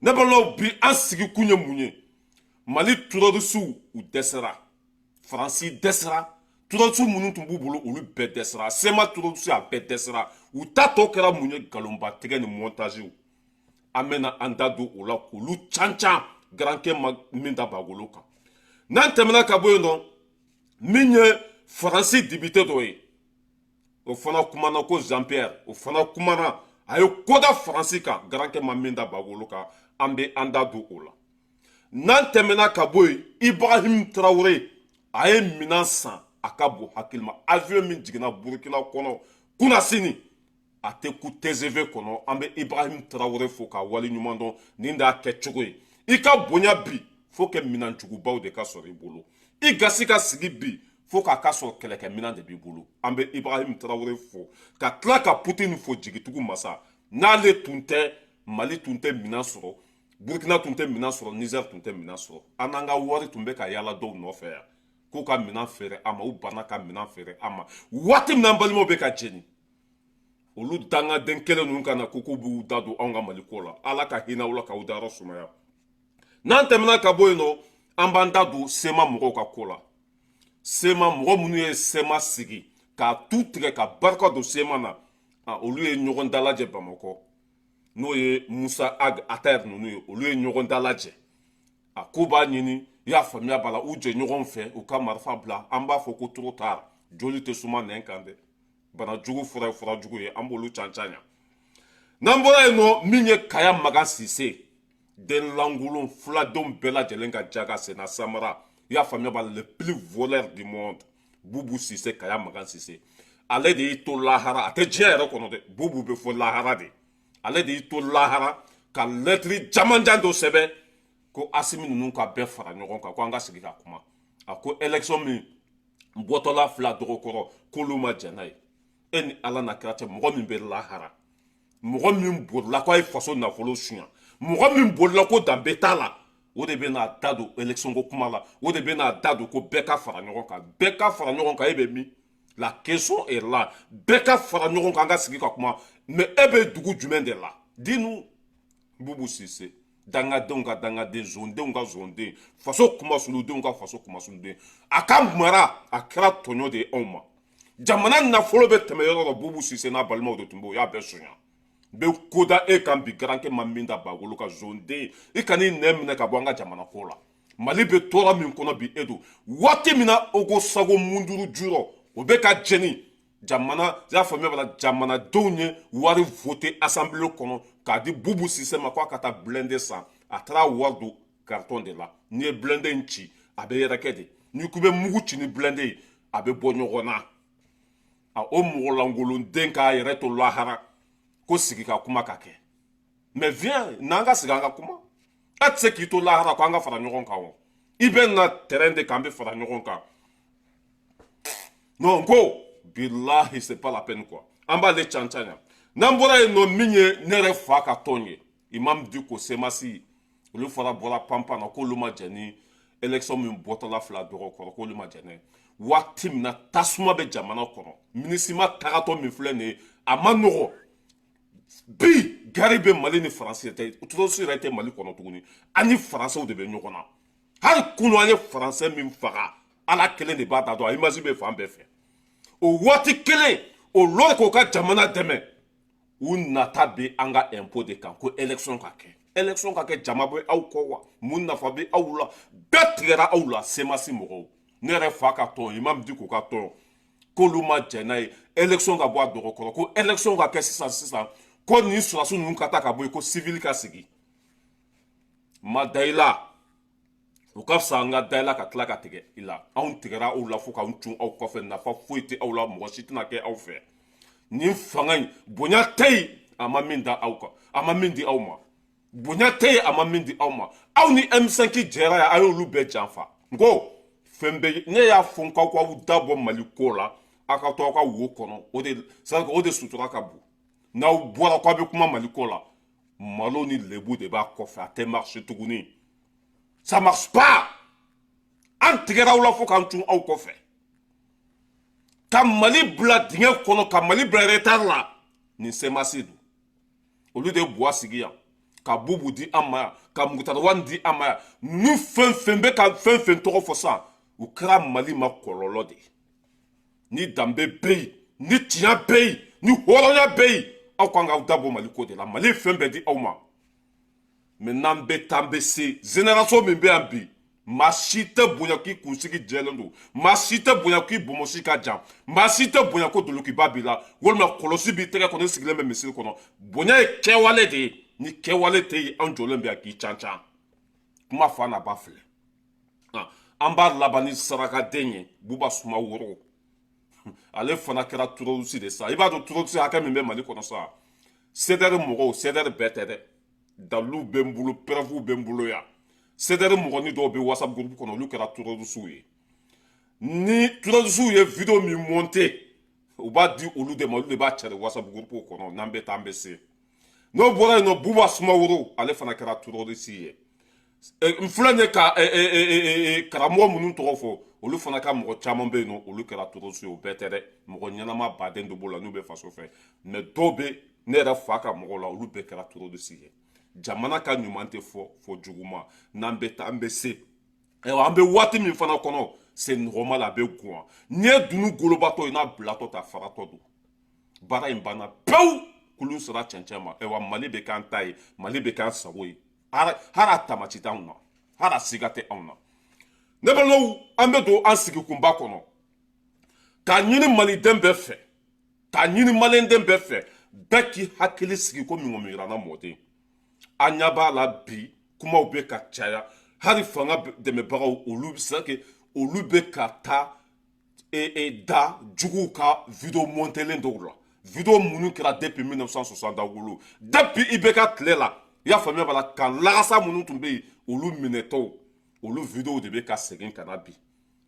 ne balo bi an sigi kunye munye Mali turodusu u desera Fransi desera turodusu munu tumbu bolo olu be desera sema turodusu a be desera u tato kera munye galomba tege ni montage amena andadu ola kulu chancha granke minda bagolo kan nan temena ka boyo minye Fransi dibite doye o fana kumana ko Jean-Pierre o fana kumana ayo koda Fransi kan granke minda bagolo kan ambe andadu ola nan temena ka boy Ibrahim Traoré aye minan san akabo hakilma avion min jigina Burkina kono kuna sini ate ku TGV kono ambe Ibrahim Traoré fo ka wali ɲuman dɔn nin da kɛ cogo ye i ka bonya bi fo kɛ minan jugubaw de ka sɔrɔ i bolo i gasi ka sigi bi fo k'a ka sɔrɔ kɛlɛkɛ minan de b'i bolo an bɛ Ibrahim Traoré fo ka tila ka Poutine fo jigitugu masa n'ale tun tɛ Mali tun tɛ minan sɔrɔ Burkina tun tɛ minan sɔrɔ Niger tun tɛ minan sɔrɔ an n'an ka wari tun bɛ ka yala dɔw nɔfɛ yan k'u ka minan feere an ma u banna ka minan feere an ma waati min an balimaw bɛ ka jeni olu dangaden kelen ninnu kana ko k'u b'u da don anw ka Mali ko la ala ka hinɛ aw la k'aw dayɔrɔ sumaya n'an tɛmɛna ka bɔ yen nɔ an b'an da don sema mɔgɔw ka ko la sema mɔgɔ minnu ye sema sigi k'a tu tigɛ ka barika don sema na olu ye ɲɔgɔn dalajɛ Bamakɔ n'o ye Musa Ag Ater ninnu ye olu ye ɲɔgɔn dalajɛ a ko b'a ɲini i y'a faamuya b'a la u jɛ ɲɔgɔn fɛ u ka marifa bila an b'a fɔ ko trop tard joli tɛ suma nɛn kan dɛ bana jugu fura ye fura jugu ye an b'olu cancanya n'an bɔra yen nɔ min ye Kaya Magan Sise den langolon filadenw bɛɛ lajɛlen ka jaga Sena Samara i y'a faamuya b'a la le plus voleur du monde Bubu Sise Kaya Magan Sise ale de y'i to lahara a tɛ diɲɛ yɛrɛ kɔnɔ dɛ Bubu bɛ fɔ lahara de ale de y'i to lahara ka lɛtiri camanjan dɔ sɛbɛn ko Asimi ninnu ka bɛɛ fara ɲɔgɔn kan ko an ka sigi ka kuma a ko élection min bɔtɔla fila dɔgɔkɔrɔ k'olu ma jɛn n'a ye e ni ala na kira cɛ mɔgɔ min bɛ lahara mɔgɔ min bolila ko a ye faso nafolo suɲa mɔgɔ min bolila ko danbe t'a la o de bɛ n'a da don élection ko kuma la o de bɛ n'a da don ko bɛɛ ka fara ɲɔgɔn kan bɛɛ ka fara ɲɔgɔn kan e bɛ min la question est là bɛɛ ka fara ɲɔgɔn kan an ka sigi ka kuma mais e bɛ dugu jumɛn de la dis-nous Bubu Sise dangadenw ka dangaden zondenw ka zonden faso kumasuludenw ka faso kumasuluden a ka mara a kɛra tɔɲɔ de ye anw ma jamana nafolo bɛ tɛmɛ yɔrɔ la Bubu Sise n'a balimaw de tun bɛ o y'a bɛɛ soɲa bɛ koda e kan bi garankɛ ma min da bagolo ka zonden i kan'i nɛ minɛ ka bɔ an ka jamana ko la Mali bɛ tɔɔrɔ min kɔnɔ bi e don waati min na o ko sago munduru jurɔ o bɛ ka jɛni jamana i y'a faamuya b'a la jamanadenw ye wari voté assemblée kɔnɔ k'a di Bubu Sise ma k'a ka taa blindé san a taara wari don carton de la n'i ye blindé in ci a bɛ yɛrɛkɛ de n'i ko i bɛ mugu ci ni blindé ye a bɛ bɔ ɲɔgɔn na o mɔgɔ langolonden k'a yɛrɛ to lahara ko sigi ka kuma ka kɛ mais viens n'an ka sigi an ka kuma e tɛ se k'i to lahara ko an ka fara ɲɔgɔn kan o i bɛ na terrain de kan an bɛ fara ɲɔgɔn kan non ko billahi c'est pas la peine quoi an b'ale cancanya n'an bɔra yen nɔ min ye ne yɛrɛ fa ka tɔn ye Imam Diko Semasi olu fara bɔra panpan na k'olu ma jɛn ni élection min bɔtɔla fila dɔgɔ kɔrɔ k'olu ma jɛn n'a ye waati min na tasuma bɛ jamana kɔnɔ minisima tagatɔ min filɛ nin ye a ma nɔgɔ bi gari bɛ Mali ni Faransi tɛ Utosi yɛrɛ tɛ Mali kɔnɔ tuguni ani Faransɛw de bɛ ɲɔgɔn na hali kunu an ye Faransɛ min faga ala kelen de b'a da dɔn a image bɛ fan bɛɛ fɛ o waati kelen o lɔri k'o ka jamana dɛmɛ u nata bɛ an ka impôt de kan ko élection ka kɛ élection ka kɛ jama bɛ aw kɔ wa mun nafa bɛ aw la bɛɛ tigɛra aw la Semasi mɔgɔw ne yɛrɛ fa ka tɔn Imam Diko ka tɔn k'olu ma jɛn n'a ye élection ka bɔ a dɔgɔ kɔrɔ ko élection ka kɛ sisan ko nin sɔrɔdasi ninnu ka taa ka bɔ yen ko civil ka sigi ma da i la o ka fisa an ka da i la ka tila ka tigɛ i la anw tigɛra aw la fo k'anw cun aw kɔfɛ nafa foyi tɛ aw la mɔgɔ si tɛna kɛ aw fɛ nin fanga in bonya tɛ yen a ma min da aw kan a ma min di aw ma bonya tɛ yen a ma min di aw ma aw ni M5 jɛra yan a y'olu bɛɛ janfa n ko fɛn bɛ ne y'a fɔ n k'aw k'aw dabɔ Mali ko la aw ka to aw ka wo kɔnɔ o de sutura ka bon n'aw bɔra k'aw bɛ kuma Mali ko la malo ni lebu de b'a kɔfɛ a tɛ marché tuguni ça marche pas an tigɛra aw la fo k'an cun aw kɔfɛ ka Mali bila dingɛ kɔnɔ ka Mali bila retard la nin Semasi don olu de buwa sigi yan ka bubu di amaya ka mutarwan di amaya nu fen be ka fen tɔgɔ fɔ san u kɛra Mali ma kɔlɔlɔ de ni danbe bɛ yen ni tiɲɛ bɛ yen ni hɔrɔnya bɛ yen aw kan k'aw dabɔ Mali ko de la Mali fɛn bɛɛ di aw ma mɛ n'an bɛ taa an bɛ se génération min bɛ yan bi maa si tɛ bonya k'i kunsigi jɛlen don maa si tɛ bonya k'i bɔnbɔsi ka jan maa si tɛ bonya ko dolokiba b'i la walima kɔlɔsi b'i tɛgɛ kɔnɔ i sigilen bɛ misiri kɔnɔ bonya ye kɛwale de ye ni kɛwale tɛ yen an jɔlen bɛ yan k'i can can kuma fa n'a ba filɛ an b'a laban ni sarakaden ye Buba Sumaworo ale fana kɛra Terroriste de sa i b'a dɔn Terroriste hakɛ min bɛ Mali kɔnɔ sa CDR mɔgɔw CDR bɛɛ tɛ dɛ dalilu bɛ n bolo preuve bɛ n bolo yan CDR mɔgɔni dɔw bɛ WhatsApp groupe kɔnɔ olu kɛra Terroriste ye ni Terroriste ye vidéo min monté u b'a di olu de ma olu de b'a cari WhatsApp groupe kɔnɔ n'an bɛ taa an bɛ se n'o bɔra yen nɔ Buba Sumaworo ale fana kɛra Terroriste ye n filɛ nin ye ka karamɔgɔ minnu tɔgɔ fɔ olu fana ka mɔgɔ caman bɛ yen nɔ olu kɛra Terroriste ye o bɛɛ tɛ dɛ mɔgɔ ɲɛnama baden de b'o la n'u bɛ faso fɛ mɛ dɔw bɛ ne yɛrɛ fa ka mɔgɔw la olu bɛɛ kɛra Terroriste ye jamana ka ɲuman tɛ fɔ juguman n'an bɛ taa an bɛ se ayiwa an bɛ waati min fana kɔnɔ c'est normal a bɛ guwan n'i ye dunu golobatɔ ye n'a bilatɔ ta faratɔ don baara in banna pewu kulu sera cɛncɛn ma ayiwa Mali bɛ k'an ta ye Mali bɛ k'an sago ye hali a tamati t'anw na hali a siga tɛ anw na ne balimaw an bɛ don an sigikunba kɔnɔ k'a ɲini maliden bɛɛ fɛ k'a ɲini maliyɛnden bɛɛ fɛ bɛɛ k'i hakili sigi ko min yiranna mɔden an ɲɛ b'a la bi kumaw bɛ ka caya hali fanga dɛmɛbagaw olu bɛ ka taa da juguw ka vidéo montelen dɔw la vidéo minnu kɛra depuis 1967 depuis IBK tile la i y'a faamuya b'a la ka lagasa minnu tun bɛ yen olu minɛtɔw olu vidéo de bɛ ka segin ka na bi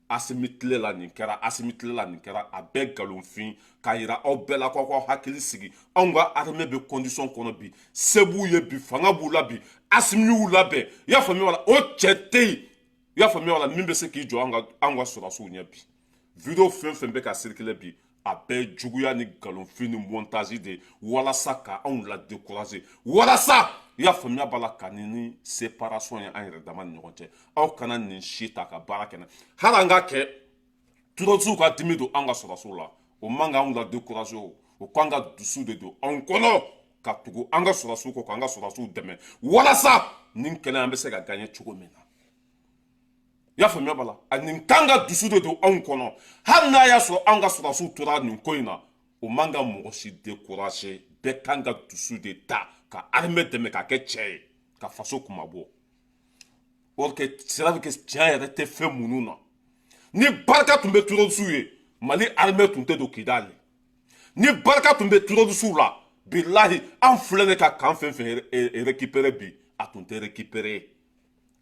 Asimi tile la nin kɛra Asimi tile la nin kɛra a bɛɛ nkalonfin k'a yira aw bɛɛ la k'aw ka hakili sigi anw ka armée bɛ condition kɔnɔ bi se b'u ye bi fanga b'u la bi Asimi y'u labɛn i y'a faamuya wala o cɛ tɛ yen i y'a faamuya wala min bɛ se k'i jɔ an ka sɔrɔdasiw ɲɛ bi vidéo fɛn fɛn bɛ ka circuler bi a bɛɛ juguya ni nkalonfin ni montage de walasa ka anw la décourager walasa i y'a faamuya b'a la ka ni séparation ye an yɛrɛ dama ni ɲɔgɔn cɛ aw kana nin si ta ka baara kɛ hali an ka kɛ Terroriste ka dimi don an ka sɔrɔdasiw la o man kan anw la décourager o k'an ka dusu de don anw kɔnɔ ka tugu an ka sɔrɔdasiw kɔ k'an ka sɔrɔdasiw dɛmɛ walasa nin kɛlɛ an bɛ se ka gagner cogo min na i y'a faamuya b'a la a nin kan ka dusu de don anw kɔnɔ hali n'a y'a sɔrɔ an ka sɔrɔdasiw tora nin ko in na o man kan mɔgɔ si décourager bɛɛ kan ka dusu de ta ka armée dɛmɛ ka kɛ cɛ ye ka faso kumabɔ or que cela veut que tiɲɛ yɛrɛ tɛ fɛn minnu na ni barika tun bɛ Terroriste ye Mali armée tun tɛ don Kidali ni barika tun bɛ Terroriste la bilahi an filɛ ne ka kan fɛn fɛn récupérer bi a tun tɛ récupérer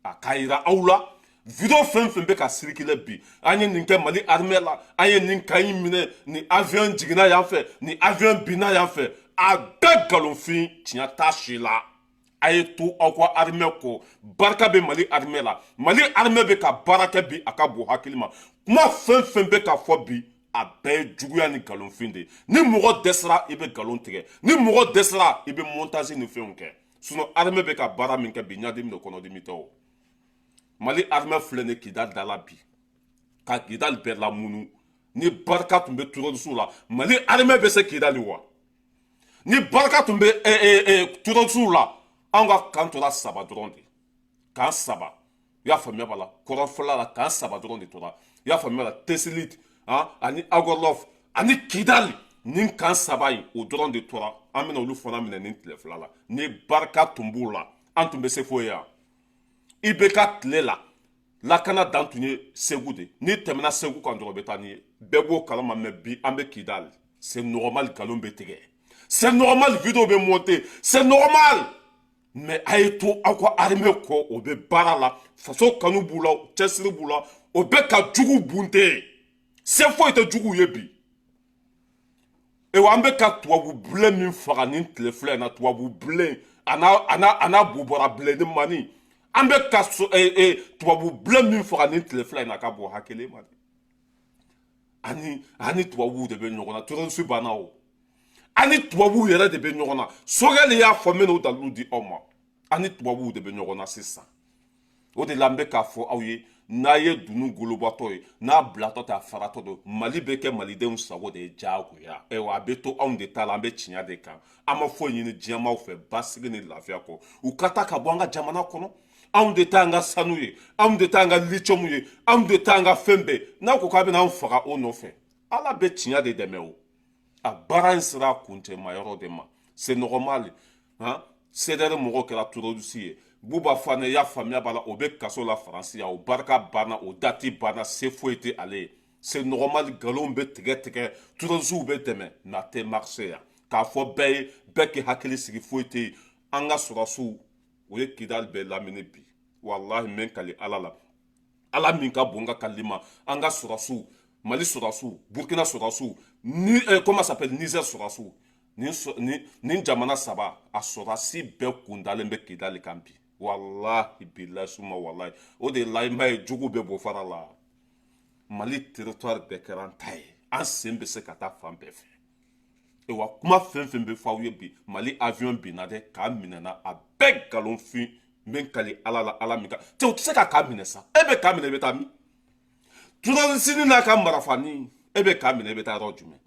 a k'a yira aw la vidéo fɛn fɛn bɛ ka circuler bi an ye nin kɛ Mali armée la an ye nin ka in minɛ ni avion jiginna yan fɛ ni avion binna yan fɛ a bɛɛ nkalonfin tiɲɛ t'a si la a ye to aw ka armée kɔ barika bɛ Mali armée la Mali armée bɛ ka baara kɛ bi a ka bon hakili ma kuma fɛn fɛn bɛ ka fɔ bi a bɛɛ ye juguya ni nkalonfin de ye ni mɔgɔ dɛsɛra i bɛ nkalon tigɛ ni mɔgɔ dɛsɛra i bɛ montage ni fɛnw kɛ sinon armée bɛ ka baara min kɛ bi ɲadimi de kɔnɔdimi tɛ o Mali armée filɛ ni Kidali da la bi ka Kidali bɛɛ lamunu ni barika tun bɛ Terroriste la Mali armée bɛ se Kidali wa ni barika tun bɛ Terroriste la an ka kan tora saba dɔrɔn de kan saba i y'a faamuya b'a la kɔrɔnfɔla la kan saba dɔrɔn de tora i y'a faamuya la Tesilit ani Agorlov ani Kidali nin kan saba in o dɔrɔn de tora an bɛna olu fana minɛ nin tile fila la ni barika tun b'u la an tun bɛ se foyi yan IBK tile la lakana dan tun ye Segu de n'i tɛmɛna Segu kan dɔrɔn bɛ taa n'i ye bɛɛ b'o kalama mɛ bi an bɛ Kidali c'est normal nkalon bɛ tigɛ c'est normal vidéo bɛ monter c'est normal mais a ye to aw ka armée kɔ o bɛ baara la faso kanu b'u la cɛsiri b'u la o bɛ ka jugu bunte se foyi tɛ jugu ye bi an bɛ ka tubabu bilen min faga nin tile fila in na tubabu bilen a n'a bubara bilen ni mani an bɛ ka tubabu bilen min faga nin tile fila in na a ka bɔ hakili ma ani tubabuw de bɛ ɲɔgɔn na Terroriste banna o ani tubabuw yɛrɛ de bɛ ɲɔgɔn na Sogɛli y'a fɔ n bɛna o dalilu di aw ma ani tubabu de bɛ ɲɔgɔn na sisan o de la n bɛ k'a fɔ aw ye n'a ye dunun golobatɔ ye n'a bilatɔ tɛ a faratɔ don mali bɛ kɛ malidenw sago de ye diyagoya a bɛ to anw de ta la an bɛ tiɲɛ de kan an ma foyi ɲini diɲɛmaw fɛ basigi ni lafiya kɔ u ka taa ka bɔ an ka jamana kɔnɔ anw de ta an ka sanu ye anw de ta an ka lithium ye anw de ta an ka fɛn bɛɛ n'a ko k'a bɛna an faga o nɔfɛ ala bɛ tiɲɛ de dɛmɛ o a baara in sera a kuncɛmayɔrɔ de ma c'est normal CDR mɔgɔ kɛra terroriste ye Buba Fane y'a faamuya b'a la o bɛ kaso la Faransi ya o barika banna o dati banna se foyi tɛ ale ye c'est normal nkalon bɛ tigɛ terroristes bɛ dɛmɛ mais a tɛ marché yan k'a fɔ bɛɛ ye bɛɛ k'i hakili sigi foyi tɛ yen an ka sɔrɔsiw o ye Kidali bɛɛ lamini bi walahi n bɛ kali ala la ala min ka bon ka kali ma an ka sɔrɔsiw Mali sɔrɔsiw Burkina sɔrɔsiw ni comment ça s'appelle Niger sɔrɔsiw nin jamana saba a sɔrɔsi bɛɛ kundalen bɛ Kidali kan bi wallahi billahi suma wallahi o de la ima ye jugu bɛ bɔ fara la Mali territoire bɛɛ kɛra an ta ye an sen bɛ se ka taa fan bɛɛ fɛ wa kuma fɛn fɛn bɛ fɔ aw ye bi Mali avion binna dɛ k'a minɛna a bɛɛ galon fin n bɛ kali ala la ala min kan cɛ o tɛ se ka k'a minɛ sa e bɛ k'a minɛ i bɛ taa min terroriste n'a ka marifani e bɛ k'a minɛ i bɛ taa yɔrɔ jumɛn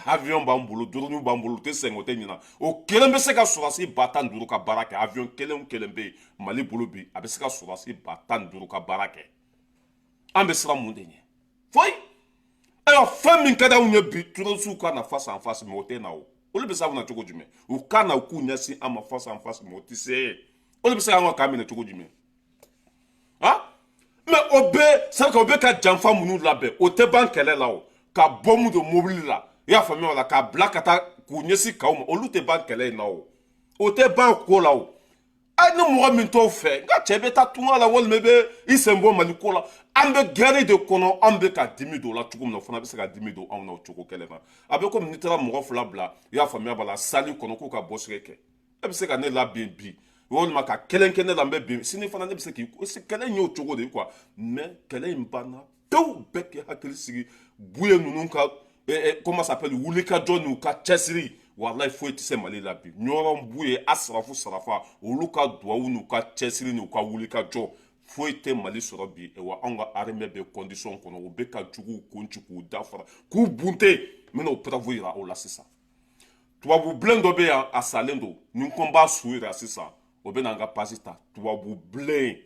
avion b'an bolo drone b'an bolo tɛ sɛgɛn o tɛ ɲina o kelen bɛ se ka sɔrɔsi 15,000 ka baara kɛ avion kelen bɛ yen Mali bolo bi a bɛ se ka sɔrɔsi 15,000 ka baara kɛ an bɛ siran mun de ɲɛ foyi ayiwa fɛn min ka di anw ye bi terroriste ka na face en face mais o tɛ na o olu bɛ se ka na cogo jumɛn u ka na u k'u ɲɛsin an ma face en face mais o tɛ se olu bɛ se ka k'an minɛ cogo jumɛn mais o bɛ c'est que o bɛ ka janfa minnu labɛn o tɛ ban kɛlɛ la o ka bɔmu don mobili la i y'a faamuya o la k'a bila ka taa k'u ɲɛsin kaw ma olu tɛ ban kɛlɛ in na o tɛ ban ko la o ni mɔgɔ min t'o fɛ n ka cɛ bɛ taa tunga la walima i bɛ i sen bɔ Mali ko la an bɛ guerre de kɔnɔ an bɛ ka dimi don o la cogo min na o fana bɛ se ka dimi don anw na o cogo kelen na a bɛ komi n'i taara mɔgɔ fila bila i y'a faamuya b'a la sali kɔnɔ k'u ka bɔsɛgɛ kɛ e bɛ se ka ne labɛn bi walima ka kelen kɛ ne la n bɛ bin sini fana ne bɛ se k'i kɛlɛ in y'o cogo de ye quoi mais kɛlɛ in banna pewu bɛɛ k'i hakili sigi buye ninnu ka comment ça s'appelle wulikajɔ n'u ka cɛsiri walayi foyi tɛ se Mali la bi ɲɔgɔn buye Asrafu Sarafa olu ka duwawu n'u ka cɛsiri n'u ka wulikajɔ foyi tɛ Mali sɔrɔ bi wa anw ka armée bɛ condition kɔnɔ u bɛ ka juguw kunci k'u dafara k'u bunte n bɛna o preuve yira o la sisan tubabu bilen dɔ bɛ yan a salen don ni ko n b'a su yira sisan o bɛ na an ka pasi ta tubabu bilen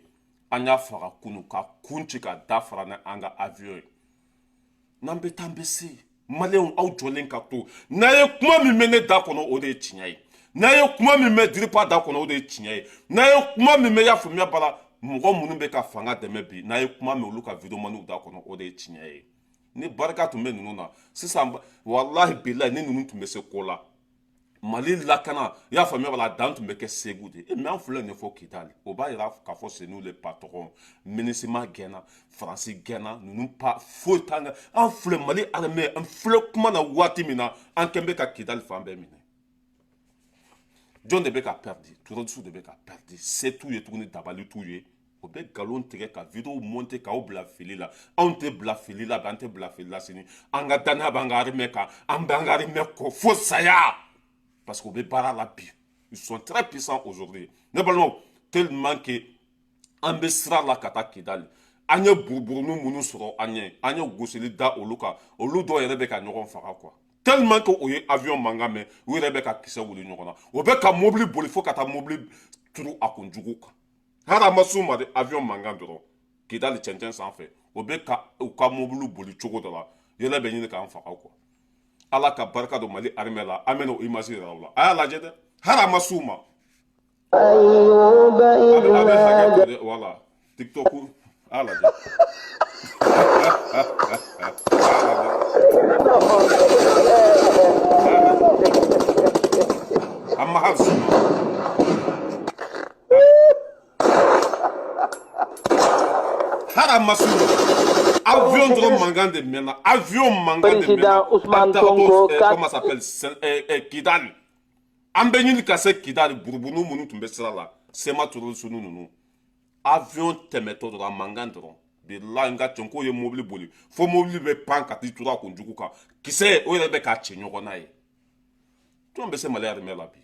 an y'a faga kunu ka kun ci ka dafara ni an ka avion ye n'an bɛ taa an bɛ se Maliyɛnw aw jɔlen ka to n'a ye kuma min mɛn ne da kɔnɔ o de ye tiɲɛ ye n'a ye kuma min mɛn Diripa da kɔnɔ o de ye tiɲɛ ye n'a ye kuma min mɛn y'a faamuya bala mɔgɔ minnu bɛ ka fanga dɛmɛ bi n'a ye kuma mɛn olu ka videomaniw da kɔnɔ o de ye tiɲɛ ye ni barika tun bɛ ninnu na sisan walahi bilahi ni ninnu tun bɛ se ko la Mali lakana i y'a faamuya bala dan tun bɛ kɛ Segu de mais an filɛ nin fɔ Kidali o b'a yira k'a fɔ c'est nous les patrons MINUSMA gɛnna Faransi gɛnna ninnu pa foyi t'an kan an filɛ Mali armée an filɛ kuma na waati min na an kɛn bɛ ka Kidali fan bɛɛ minɛ jɔn de bɛ ka perdre terroriste de bɛ ka perdre se t'u ye tuguni dabali t'u ye o bɛ nkalon tigɛ ka video monter k'aw bila fili la anw tɛ bila fili la bi an tɛ bila fili la sini an ka danaya b'an ka armée kan an b'an ka armée kɔ fo saya parce qu'on veut bara la bi ils sont très puissants aujourd'hui ne balimaw tellement que an bɛ sira la ka taa Kidali an ye buruburuni minnu sɔrɔ an ye gosili da olu kan olu dɔw yɛrɛ bɛ ka ɲɔgɔn faga quoi tellement que o ye avion mankan mɛn u yɛrɛ bɛ ka kisɛ wuli ɲɔgɔn na o bɛ ka mobili boli fo ka taa mobili turu a kunjugu kan hali a ma s'u ma de avion mankan dɔrɔn Kidali cɛncɛn sanfɛ o bɛ ka u ka mobili boli cogo dɔ la yɛlɛ bɛ ɲini k'an faga quoi ala ka barika don Mali armée la an bɛna o image yira aw la a y'a lajɛ dɛ hali a ma s'u ma a bɛ hakɛ to dɛ voilà TikTok a y'a lajɛ a ma hali s'u ma hali a ma s'u ma avion dɔrɔn mankan de mɛnna avion mankan de mɛnna comment ça s'appelle Kidali an bɛ ɲini ka se Kidali buruburu minnu tun bɛ sira la sema terroriste ninnu avion tɛmɛtɔ dɔrɔn a mankan dɔrɔn bilahi n ka cɛn k'o ye mobili boli fo mobili bɛ pan ka t'i turu a kunjugu kan kisɛ o yɛrɛ bɛ k'a cɛ ɲɔgɔn na ye jɔn bɛ se Mali armée la bi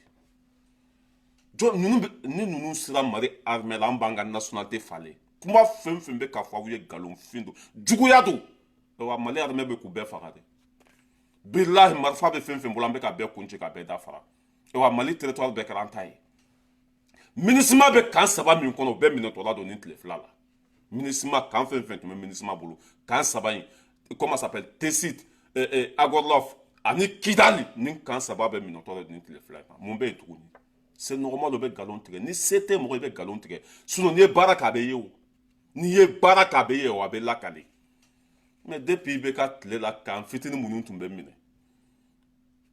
ni ninnu sera mali armée la an b'an ka nationalité falen kuma fɛn fɛn bɛ ka fɔ aw ye nkalonfin don juguya don wa mali armée bɛ k'u bɛɛ faga de bilahi marifa bɛ fɛn fɛn bolo an bɛ ka bɛɛ kun ci ka bɛɛ dafara wa mali territoire bɛɛ kɛra an ta ye minisma bɛ kan saba min kɔnɔ o bɛɛ minɛtɔla don ni tile fila la minisma kan fɛn fɛn tun bɛ minisma bolo kan saba in comment ça s'appelle Tessit Agorlof ani Kidali ni kan saba bɛ minɛtɔ don ni tile fila in mun bɛ yen tuguni c'est normal o bɛ nkalon tigɛ ni se tɛ mɔgɔ i bɛ nkalon tigɛ sinon n'i ye baara kɛ a bɛ ye o n'i ye baara kɛ a bɛ ye o a bɛ lakale mais depuis i bɛ ka tile la kan fitinin minnu tun bɛ minɛ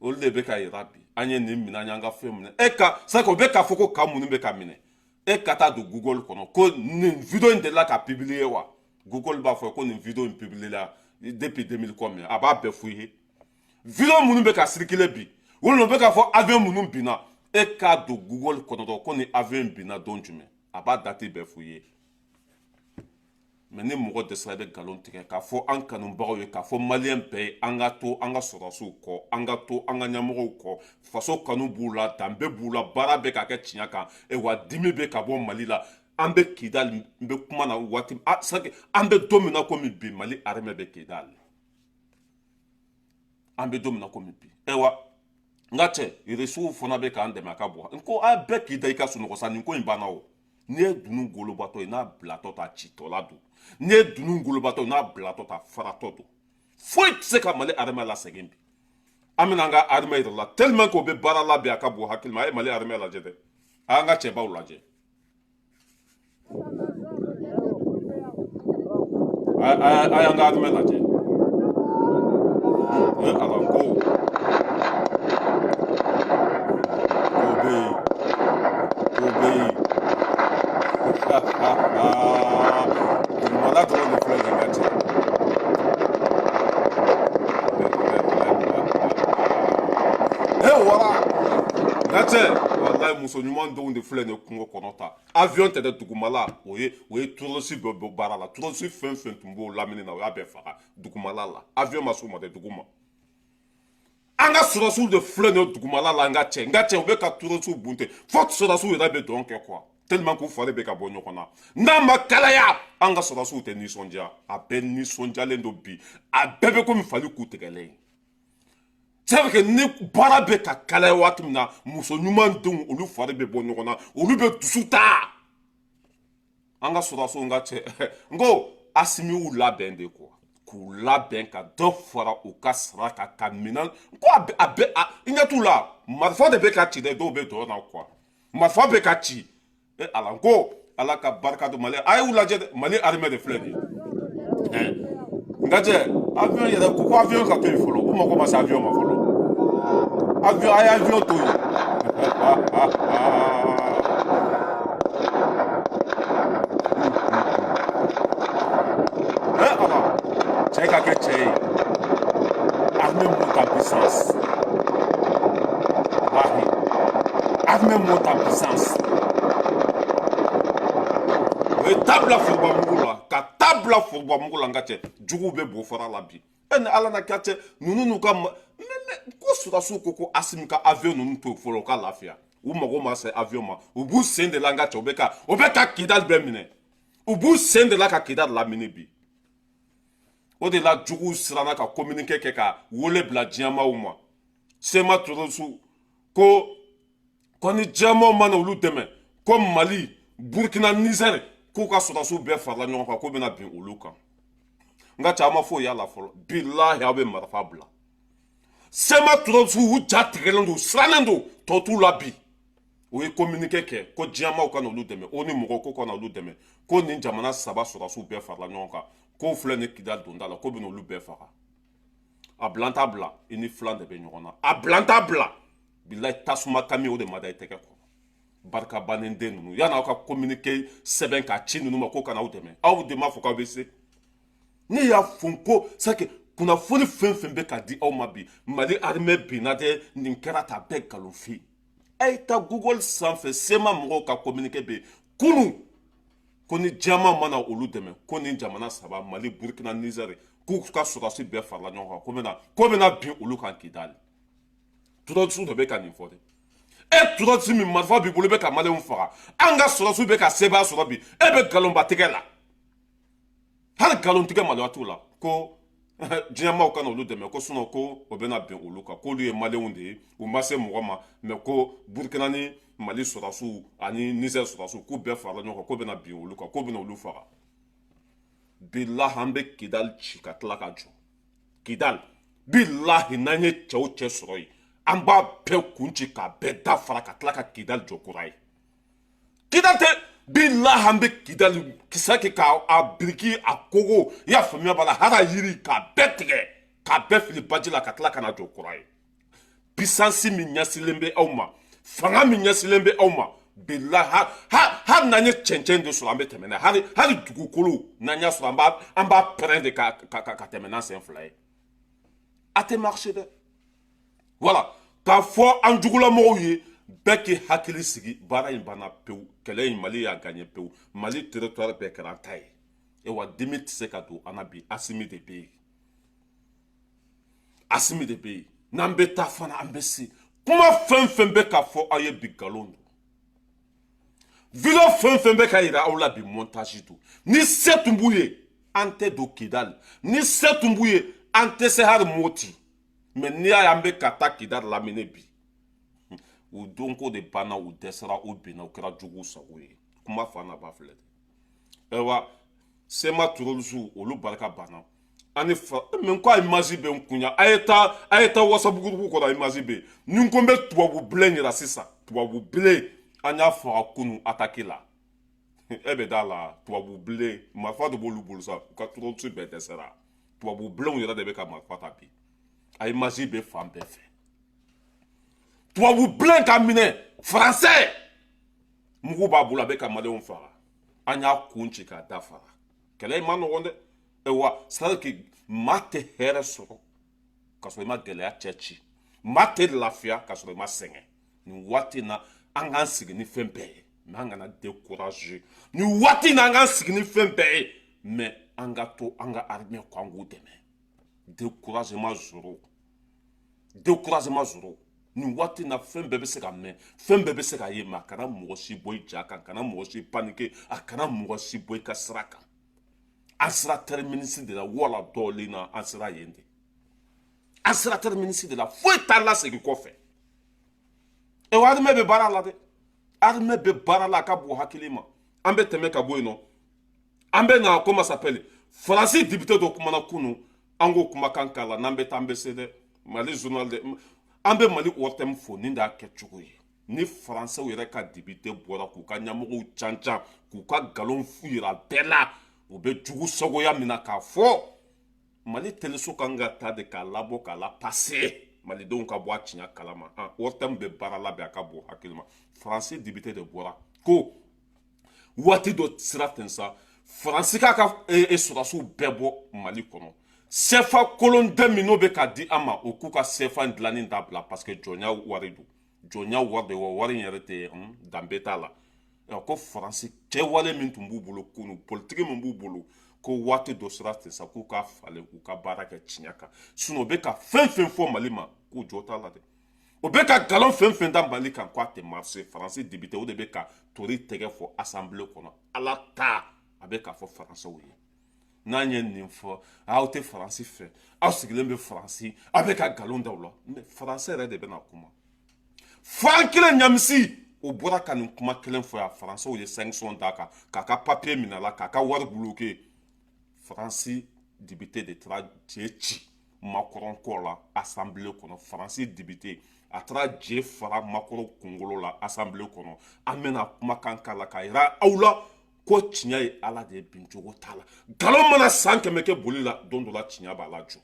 olu de bɛ ka yira bi an ye nin minɛ an y'an ka fɛn minɛ e ka c'est que o bɛ k'a fɔ ko kan minnu bɛ ka minɛ e ka taa don Google kɔnɔ ko nin video in delila ka publier wa Google b'a fɔ ko nin video in publier la depuis 2000 combien a b'a bɛɛ f'u ye video minnu bɛ ka circuler bi olu bɛ k'a fɔ avion minnu binna e k'a don Google kɔnɔ dɔrɔn ko nin avion binna don jumɛn a b'a date bɛɛ f'u ye mais ni mɔgɔ dɛsɛra i bɛ nkalon tigɛ k'a fɔ an kanubagaw ye k'a fɔ maliyɛn bɛɛ ye an ka to an ka sɔrɔdasiw kɔ an ka to an ka ɲɛmɔgɔw kɔ faso kanu b'u la danbe b'u la baara bɛ ka kɛ tiɲɛ kan wa dimi bɛ ka bɔ mali la an bɛ Kidali n bɛ kuma na waati an bɛ don min na komi bi mali armée bɛ Kidali an bɛ don min na komi bi n ka cɛ irisiw fana bɛ k'an dɛmɛ a ka bɔ n ko a bɛɛ k'i da i ka sunɔgɔ sa nin ko in banna o n'i ye dunun golobatɔ ye n'a bilatɔ ta citɔla don n'i ye dunun golobatɔ ye n'a bilatɔ ta faratɔ don foyi tɛ se ka mali armée lasegin bi an bɛna an ka armée yɛrɛ la tellement que o bɛ baara la bi a ka bon hakili ma a ye mali armée lajɛ dɛ a y'an ka cɛbaw lajɛ a y'an ka armée lajɛ o ye ala ko dugumala dɔrɔn de filɛ nin ka cɛ wara n ka cɛ walayi muso ɲuman dɔw de filɛ nin kungo kɔnɔ ta avion tɛ dɛ dugumala o ye terroriste bɛ bɔ baara la terroriste fɛn fɛn tun b'o lamini na o y'a bɛɛ faga dugumala la avion ma s'o ma dɛ duguma an ka sɔrɔdasiw de filɛ nin dugumala la n ka cɛ u bɛ ka terroriste bunte fo sɔrɔdasiw yɛrɛ bɛ dɔn kɛ quoi tellement k'u fari bɛ ka bɔ ɲɔgɔn na n'a ma kalaya an ka sɔrɔdasiw tɛ nisɔndiya a bɛɛ nisɔndiyalen don bi a bɛɛ bɛ komi fali k'u tigɛlen c'est vrai que ni baara bɛ ka kalaya waati min na muso ɲuman denw olu fari bɛ bɔ ɲɔgɔn na olu bɛ dusu ta an ka sɔrɔdasiw n ka cɛ n ko Asimi y'u labɛn de quoi k'u labɛn ka dɔ fara u ka sara kan ka minɛn ko a bɛ i ɲɛ t'u la marifa de bɛ ka ci dɛ dɔw bɛ dɔn na quoi marifa bɛ ka ci ala n ko ala ka barika don mali a y'u lajɛ dɛ mali armée de filɛ nin ye n ka cɛ avion yɛrɛ ko avion ka to yen fɔlɔ u mago ma se avion ma fɔlɔ avion a ye avion to yen ala cɛ ka kɛ cɛ ye armée monte en puissance armée monte en puissance o ye tabila forobamugu la ka tabila forobamugu la n ka cɛ juguw bɛ bo fara la bi ni ala na kɛ cɛ ninnu n'u ka ko sɔrɔdasiw ko Asimi ka avion ninnu to fɔlɔ u ka lafiya u mago ma se avion ma u b'u sen de la n ka cɛ o bɛ ka Kidali bɛɛ minɛ u b'u sen de la ka Kidali lamini bi o de la juguw siranna ka communiqué kɛ ka wele bila diɲɛmaaw ma Sema terroriste ko ni diɲɛmaaw mana olu dɛmɛ ko Mali Burkina Niger k'u ka sɔrɔdasiw bɛɛ farala ɲɔgɔn kan k'u bɛna bin olu kan n ka cɛ a ma foyi y'a la fɔlɔ bilahi aw bɛ marifa bila Sema terroriste u ja tigɛlen don u sirannen don tɔ t'u la bi o ye communiqué kɛ ko diɲɛmaaw ka n'olu dɛmɛ o ni mɔgɔw ko ka n'olu dɛmɛ ko nin jamana saba sɔrɔdasiw bɛɛ farala ɲɔgɔn kan k'o filɛ ni Kidali donda la k'o bɛna olu bɛɛ faga a bilan t'a bila i ni filan de bɛ ɲɔgɔn na a bilan t'a bila bilahi tasuma kami o de ma da i tɛgɛ kɔrɔ barika bannen den ninnu yanni aw ka communiqué sɛbɛn k'a ci ninnu ma ko ka n'aw dɛmɛ aw de m'a fɔ k'aw bɛ se ne y'a fɔ ko c'est que kunnafoni fɛn fɛn bɛ ka di aw ma bi mali armée binna dɛ nin kɛra ta bɛɛ nkalonfin a ye taa Google sanfɛ Sema mɔgɔw ka communiqué bɛ yen kunun ko ni diɲɛma mana olu dɛmɛ ko ni jamana saba Mali Burkina Niger k'u ka sɔrɔdasi bɛɛ farala ɲɔgɔn kan ko bɛna bin olu kan Kidali terroriste dɔ bɛ ka nin fɔ dɛ e tura si min marifa b'i bolo i bɛ ka maliyɛnw faga an ka sɔrɔsiw bɛ ka sebaya sɔrɔ bi e bɛ nkalonba tigɛ la hali nkalon tigɛ maloya t'u la ko diɲɛmaw ka na olu dɛmɛ ko sinon ko o bɛna bɛn olu kan k'olu ye maliyɛnw de ye u ma se mɔgɔ ma mɛ ko burukina ni mali sɔrɔsiw ani nizɛri sɔrɔsiw k'u bɛɛ farala ɲɔgɔn kan k'o bɛna bin olu kan k'o bɛna olu faga bilahi an bɛ kidali ci ka tila ka jɔ kidali bilahi n'an ye cɛ o cɛ sɔrɔ yen an b'a bɛɛ kun ci k'a bɛɛ dafara ka tila ka kidali jɔ kura ye kidali tɛ bilahi an bɛ kidali kisɛ kɛ k'a biriki a kogo i y'a faamuya b'a la hali a yiri k'a bɛɛ tigɛ k'a bɛɛ fili baji la ka tila ka na jɔ kura ye puissance min ɲɛsilen bɛ aw ma fanga min ɲɛsilen bɛ aw ma bilahi hali n'an ye cɛncɛn de sɔrɔ an bɛ tɛmɛ n'a ye hali dugukolo n'an y'a sɔrɔ an b'a pɛrɛn de ka tɛmɛ n'an sen fila ye a tɛ marché dɛ voilà k'a fɔ an jugulamɔgɔw ye bɛɛ k'i hakili sigi baara in banna pewu kɛlɛ in mali y'a gagné pewu mali territoire bɛɛ kɛra an ta ye e wa dimi tɛ se ka don an na bi asimi de bɛ yen asimi de bɛ yen n'an bɛ taa fana an bɛ se kuma fɛn fɛn bɛ ka fɔ aw ye bi nkalon don video fɛn fɛn bɛ ka yira aw la bi montage don ni se tun b'u ye an tɛ don kidali ni se tun b'u ye an tɛ se hali moti mɛ n'i y'a ye an bɛ ka taa kidali lamini bi u donko de banna u dɛsɛra u binna u kɛra juguw sago ye kuma fana b'a filɛ de ayiwa sema turolusiw olu barika banna ani fa mɛ ko a image bɛ n kunya a ye taa whatsapp groupe kɔnɔ a image bɛ yen ni ko n bɛ tubabu bilen yira sisan tubabu bilen an y'a faga kunu attaque la e bɛ d'a la tubabu bilen marifa de b'olu bolo sa u ka turolusi bɛɛ dɛsɛra tubabu bilenw yɛrɛ de bɛ ka marifa ta bi a image bɛ fan bɛɛ fɛ tubabu bilen ka minɛ français mugu b'a bolo a bɛ ka maliyɛnw faga an y'a kun ci k'a dafara kɛlɛ in ma nɔgɔn dɛ wa c'est-à-dire que maa tɛ hɛrɛ sɔrɔ ka sɔrɔ i ma gɛlɛya cɛ ci maa tɛ lafiya ka sɔrɔ i ma sɛgɛn nin waati in na an k'an sigi ni fɛn bɛɛ ye mɛ an kana décourager nin waati in na an k'an sigi ni fɛn bɛɛ ye mɛ an ka to an ka armée kɔ an k'u dɛmɛ découragement zéro découragement zéro nin waati in na fɛn bɛɛ bɛ se ka mɛn fɛn bɛɛ bɛ se ka ye mɛ a kana mɔgɔ si bɔ i ja kan kana mɔgɔ si paniquer a kana mɔgɔ si bɔ i ka sira kan an sera terminus de la wala dɔɔnin na an sera yen de an sera terminus de la foyi t'a lasegin kɔfɛ wa armée bɛ baara la dɛ armée bɛ baara la a ka bon hakili ma an bɛ tɛmɛ ka bɔ yen nɔ an bɛ na comment s'appelle faransi député dɔ kumana kunu an k'o kumakan k'a la n'an bɛ taa an bɛ se dɛ mali journal de an bɛ mali ORTM fo ni de y'a kɛ cogo ye ni faransɛw yɛrɛ ka député bɔra k'u ka ɲɛmɔgɔw cancan k'u ka nkalon yira bɛɛ la u bɛ jugu sagoya min na k'a fɔ mali teleso kan ka taa de k'a labɔ k'a la passer malidenw ka bɔ a tiɲɛ kalama ORTM bɛ baara labɛn a ka bon hakili ma faransi député de bɔra ko waati dɔ sira ten sa faransi k'a ka sɔrɔsiw bɛɛ bɔ mali kɔnɔ CFA kolon tɛ min n'o bɛ ka di an ma o k'u ka CFA dilanni dabila parce que jɔnya wari don jɔnya wari de wa wari in yɛrɛ tɛ danbe t'a la ko faransi kɛwale min tun b'u bolo kunu politiki min b'u bolo ko waati dɔ sira ten sa k'u ka falen k'u ka baara kɛ tiɲɛ kan sinon o bɛ ka fɛn fɛn fɔ mali ma k'u jɔ t'a la dɛ o bɛ ka nkalon fɛn fɛn da mali kan k'a tɛ marché faransi député o de bɛ ka tori tɛgɛ fɔ assemblée kɔnɔ ala ta a bɛ ka fɔ faransɛw ye n'an ye nin fɔ aw tɛ faransi fɛ aw sigilen bɛ faransi aw bɛ ka nkalon da u la mais faransɛ yɛrɛ de bɛna kuma fan kelen ɲamisi o bɔra ka nin kuma kelen fɔ yan faransɛw ye sanction d'a kan k'a ka papier minɛ a la k'a ka wari bloqué faransi député de taara je ci Macron kɔ la assemblée kɔnɔ faransi député a taara je fara Macron kunkolo la assemblée kɔnɔ an bɛna kumakan k'a la k'a yira aw la ko tiɲɛ ye ala de ye bincogo t'a la nkalon mana san kɛmɛ kɛ boli la don dɔ la tiɲɛ b'a la jɔ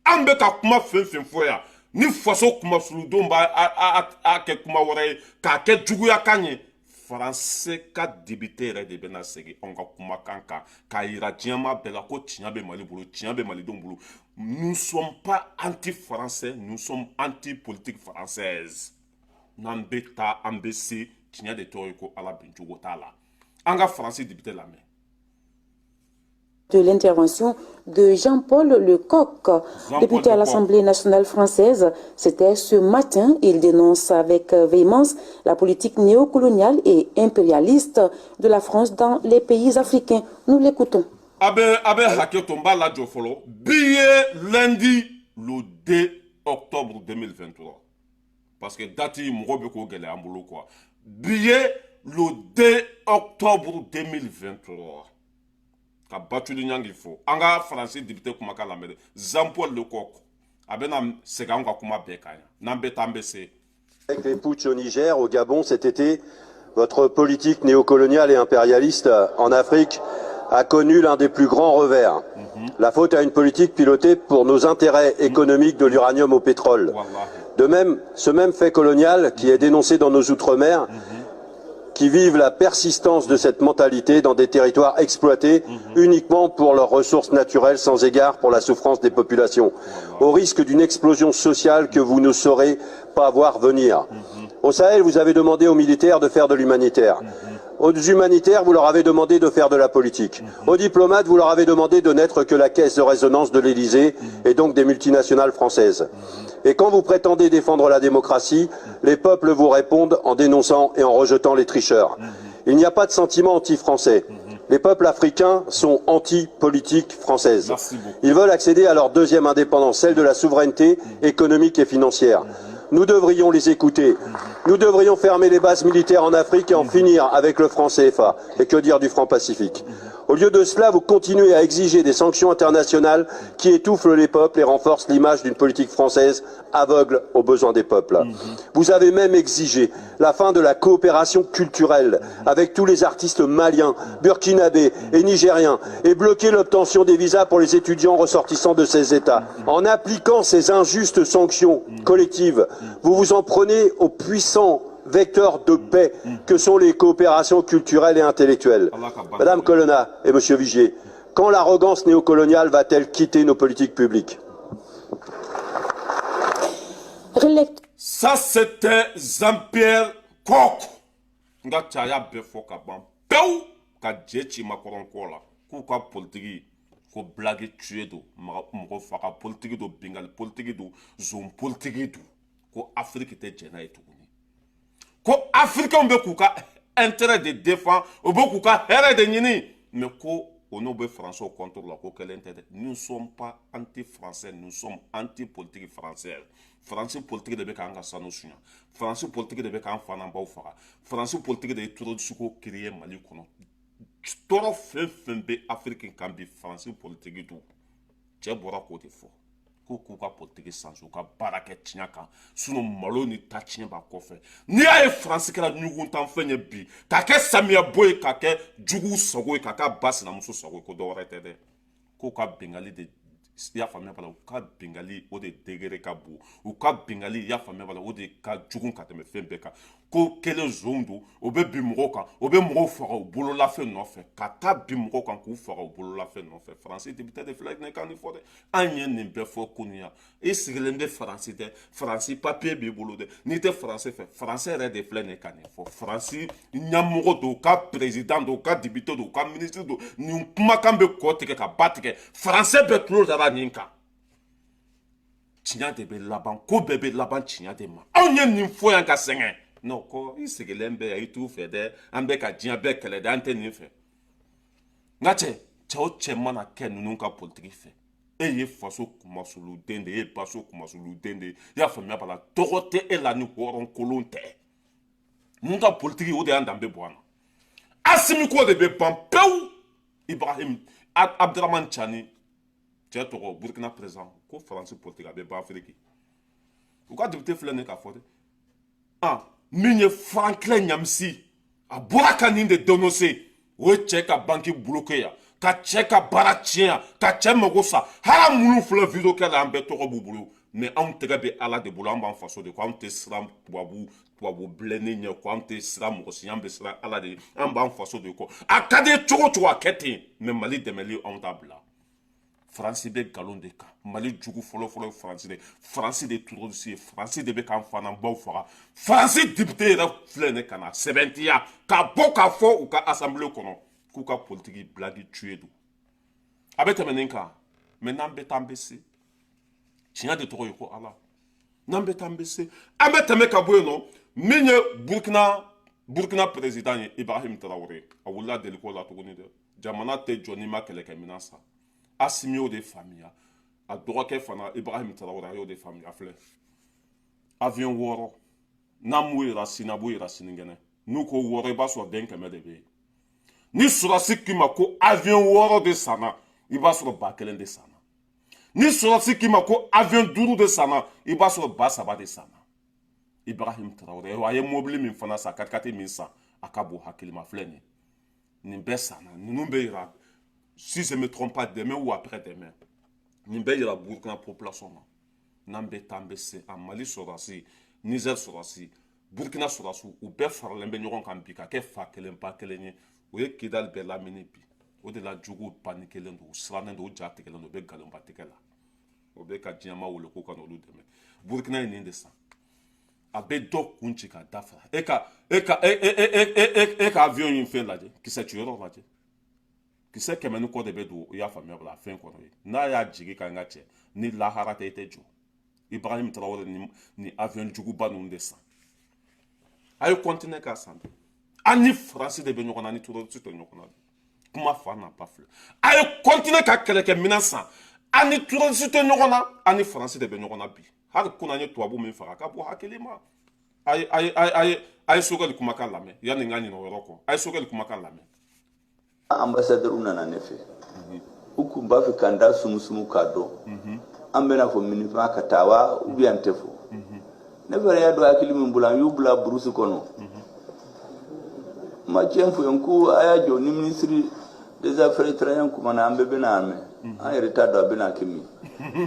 an bɛ ka kuma fɛn fɛn fɔ yan ni faso kumasuludenw b'a kɛ kuma wɛrɛ ye k'a kɛ juguya kan ye faransɛ ka député yɛrɛ de bɛna segin anw ka kumakan kan k'a yira diɲɛma bɛɛ la ko tiɲɛ bɛ mali bolo tiɲɛ bɛ malidenw bolo nous sommes pas anti-français nous sommes anti-politique française n'an bɛ taa an bɛ se tiɲɛ de tɔgɔ ye ko ala bincogo t'a la an ka faransi député lamɛn de l'intervention de Jean-Paul Lecoq, député à l'Assemblée nationale française. C'était ce matin. Il dénonce avec véhémence la politique néocoloniale et impérialiste de la France dans les pays africains. Nous l'écoutons. Billet lundi le 2 octobre 2023. Parce que date quoi. Billet le 2 octobre 2023. Ka batuli nyangi fo. Anga français député kumaka la mede. Jean-Paul Lecoq. Abena sega nga kuma bekanya. Nambe tambese. Avec les putsch au Niger, au Gabon cet été, votre politique néocoloniale et impérialiste en Afrique a connu l'un des plus grands revers. La faute à une politique pilotée pour nos intérêts économiques de l'uranium au pétrole. De même, ce même fait colonial qui est dénoncé dans nos outre-mer, qui vivent la persistance de cette mentalité dans des territoires exploités uniquement pour leurs ressources naturelles sans égard pour la souffrance des populations, au risque d'une explosion sociale que vous ne saurez pas voir venir. Au Sahel, vous avez demandé aux militaires de faire de l'humanitaire. Aux humanitaires, vous leur avez demandé de faire de la politique. Aux diplomates, vous leur avez demandé de n'être que la caisse de résonance de l'Élysée et donc des multinationales françaises. Et quand vous prétendez défendre la démocratie, les peuples vous répondent en dénonçant et en rejetant les tricheurs. Il n'y a pas de sentiment anti-français. Les peuples africains sont anti-politique française. Ils veulent accéder à leur deuxième indépendance, celle de la souveraineté économique et financière. Nous devrions les écouter. Nous devrions fermer les bases militaires en Afrique et en finir avec le franc CFA. Et que dire du franc Pacifique? Au lieu de cela, vous continuez à exiger des sanctions internationales qui étouffent les peuples et renforcent l'image d'une politique française aveugle aux besoins des peuples. Vous avez même exigé la fin de la coopération culturelle avec tous les artistes maliens, burkinabés et nigériens et bloqué l'obtention des visas pour les étudiants ressortissants de ces États. En appliquant ces injustes sanctions collectives, vous vous en prenez aux puissants vecteurs de paix que sont les coopérations culturelles et intellectuelles. Madame Colonna et Monsieur Vigier, quand l'arrogance néocoloniale va-t-elle quitter nos politiques publiques? Ça c'était Jean-Pierre Coq. Nga chaya befo ka ban. Pew ka jechi makoron kola. Ku ka politique ko blague tuer do mo faka politique do bengal politique do zone politique do ko Afrique te jena etu. Ko africain be kuka intérêt de défendre ou be kuka here de nini mais ko ono be français contre la ko quel intérêt. Nous ne sommes pas anti-français, nous sommes anti-politique française. Français politique de be ka anga sanusunya, français politique de be ka fana ba ufara, français politique de tout suko créer Mali kono toro fen be africain kan bi français politique tout je bora ko te fo ko ka politique sans ka baraka tinyaka suno malo ni ta tinya ba ko fe ni ay français kala nyugun tan fenye bi ka ke samia boy ka ke jugu sogo ka bas na muso sogo ko do rete de ko ka bengali de ya famille bala ka bengali o de degere ka bu u ka bengali ya famille bala o de ka jugun ka teme fembe ka ko kele zondo o be bimro kan o be mro fara o bolo la fe no fe ka ta bimro kan ku fara o bolo la fe no fe français député de flag ne kan ni fode anye ne be fo kunya e sigelen de français de français papier be bolo de ni te français fe français re de flag ne kan ni fo français nyamro do ka président do ka député do ka ministre do ni kuma kan be ko te ka batike français be toujours da ninka tinya de be laban ko bebe laban tinya de ma anye ni fo yan ka sengen non ko isigelembe ya itu fede ambe ka jia be kele da ante ni fe ngache chao chema na ken nunca politique fe eye faso kuma sulu dende e paso kuma sulu dende ya famia bala torote e la ni horon kolonte nunca politique o de andambe bwana asimi ko de be pampeu Ibrahim Abdraman Chani toro Burkina présent ko français politique be ba Afrique ou ka député flene ka fote ah Minye Franklin Nyamsi a buraka ninde donose we cheka banki bloqué ya ka cheka baratien ka chema gosa hala mulu fle video kala ambe toko bubulu mais on tebe ala de bulamba en façon de quoi on te sram poabu blene nya quoi on te sram aussi ambe sra ala de amba en façon de quoi akade choko chwa kete mais mali de mali on tabla français be galon de ka mali jugu folo français de tout aussi français de be kan fana baw fara français député da flene kana 70 ya ka boka fo ou ka assemblée kono ku ka politique blague tuer do Abete meninka. Maintenant betambesi. Tiens de trop yoko Allah. Nambetambesi. Abete mekabwe non. Minye Burkina président Ibrahim Traoré. Awula deliko la tuguni de. Jamana te Johnny Makeleke minasa. Asimio de famille. A droke fana Ibrahim Traoré ayo de famille afle. Avion woro. Namwe rasina bu rasiningene. Nuko woro ba so den keme de be. Ni surasi kima ko avion woro de sana. Iba sur bakelen de sana. Ni surasi kima ko avion duru de sana. Iba sur basaba de sana. Ibrahim Traoré aye mobile min fana sa katkate min sa akabo hakilima fleni. Ni be sana. Ni numbe ira. Si je me trompe pas demain ou après demain. Ni be ira Burkina population. Nambe tambese a Mali surasi. Niger surasi. Burkina surasi. Ou be farlembe nyoron kambika. Ke fa kelen pa kelenye. O ye Kidal be lamini bi o de la jugu panikelen do siranen do jatikelen do be galon batikela o be ka diama wolo ko kan olu deme Burkina ni de sa a be do kunchi ka dafa e ka avion yin fe laje ki se tuyoro laje ki se kemenu ko de be do ya famia bla fin ko na ya jigi ka ngache ni la harate ete jo Ibrahim Traoré ni avion jugu banu de sa ayo continue ka sande ani France de be nyokona ni turo tuto nyokona kuma fa na pas fleur ayo continue ka keleke minasa ani turo tuto nyokona ani France de be nyokona bi har kuna nye to abu min fa ka bo hakelema ay sogal kuma kan lame yani ngani no roko ay sogal kuma kan lame ambassadeur unana nefe uku ba fi kanda sumusumu kado ambena fo minifa katawa ubian tefo never ya do akili min bulan yu bula brusu kono ma tiempo yanku ayajo ni ministre des affaires étrangères kuma na ambe bena ame an reta do bena kimi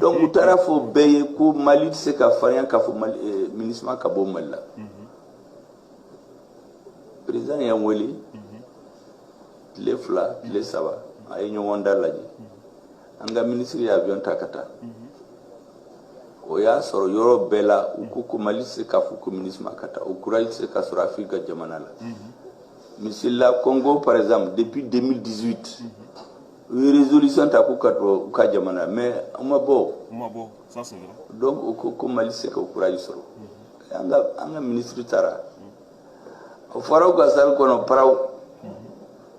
donc utara fo beye ko Mali se ka fanya ka fo Mali ministre ka bo malla président ya woli les fla les saba ay nyonda laji anga ministre ya avion takata o ya soro yoro bela uko Mali se ka fo communisme makata o kurai se ka sura Afrika jamanala Monsieur la Congo, par exemple, depuis 2018, une résolution ta kukato ukajamana, mais on m'a beau, ça c'est vrai. Donc, au Mali, c'est qu'au courage soro. Anga ministre Tara. Au Faro Gassal, qu'on a parlé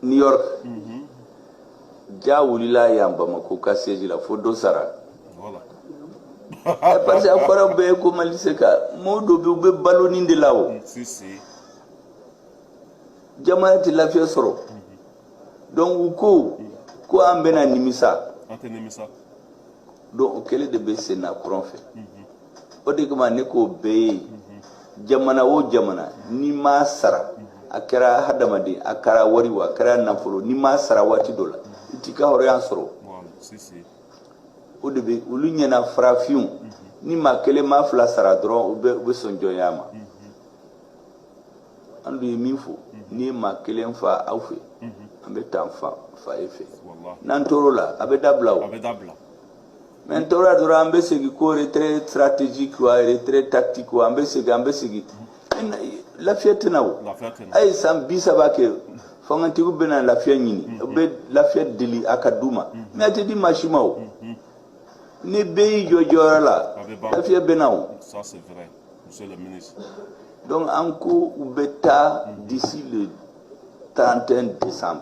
New York, ja wulila yamba makoka siège la photo Sara. Voilà. Parce que Faro be ko Mali, c'est que modo be balloni de là-haut. Si. Jamana ti lafiya soro donc ko ambena nimisa donc o kele de be sena courant fait o de kuma ne ko be jamana o jamana ni ma sara akara hadamadi akara wariwa akara nafolo ni ma sara wati dola itika hore yan soro si o de be ulu nyana frafion ni ma kele ma fla sara dron o be sonjo yama andu yimifo ni ma kelen fa awfe ambe tanfa fa efe nan torola abe dabla men tora dura ambe segi ko retrait stratégique ou retrait tactique ou ambe segi la fiette nawo ay sam bisa bake fanganti ko bena la fiette nyini be la fiette deli akaduma mais ate di machimao ne be jojora la fiette benawo ça c'est vrai monsieur le ministre. Donc, en cours, d'ici le 31 décembre.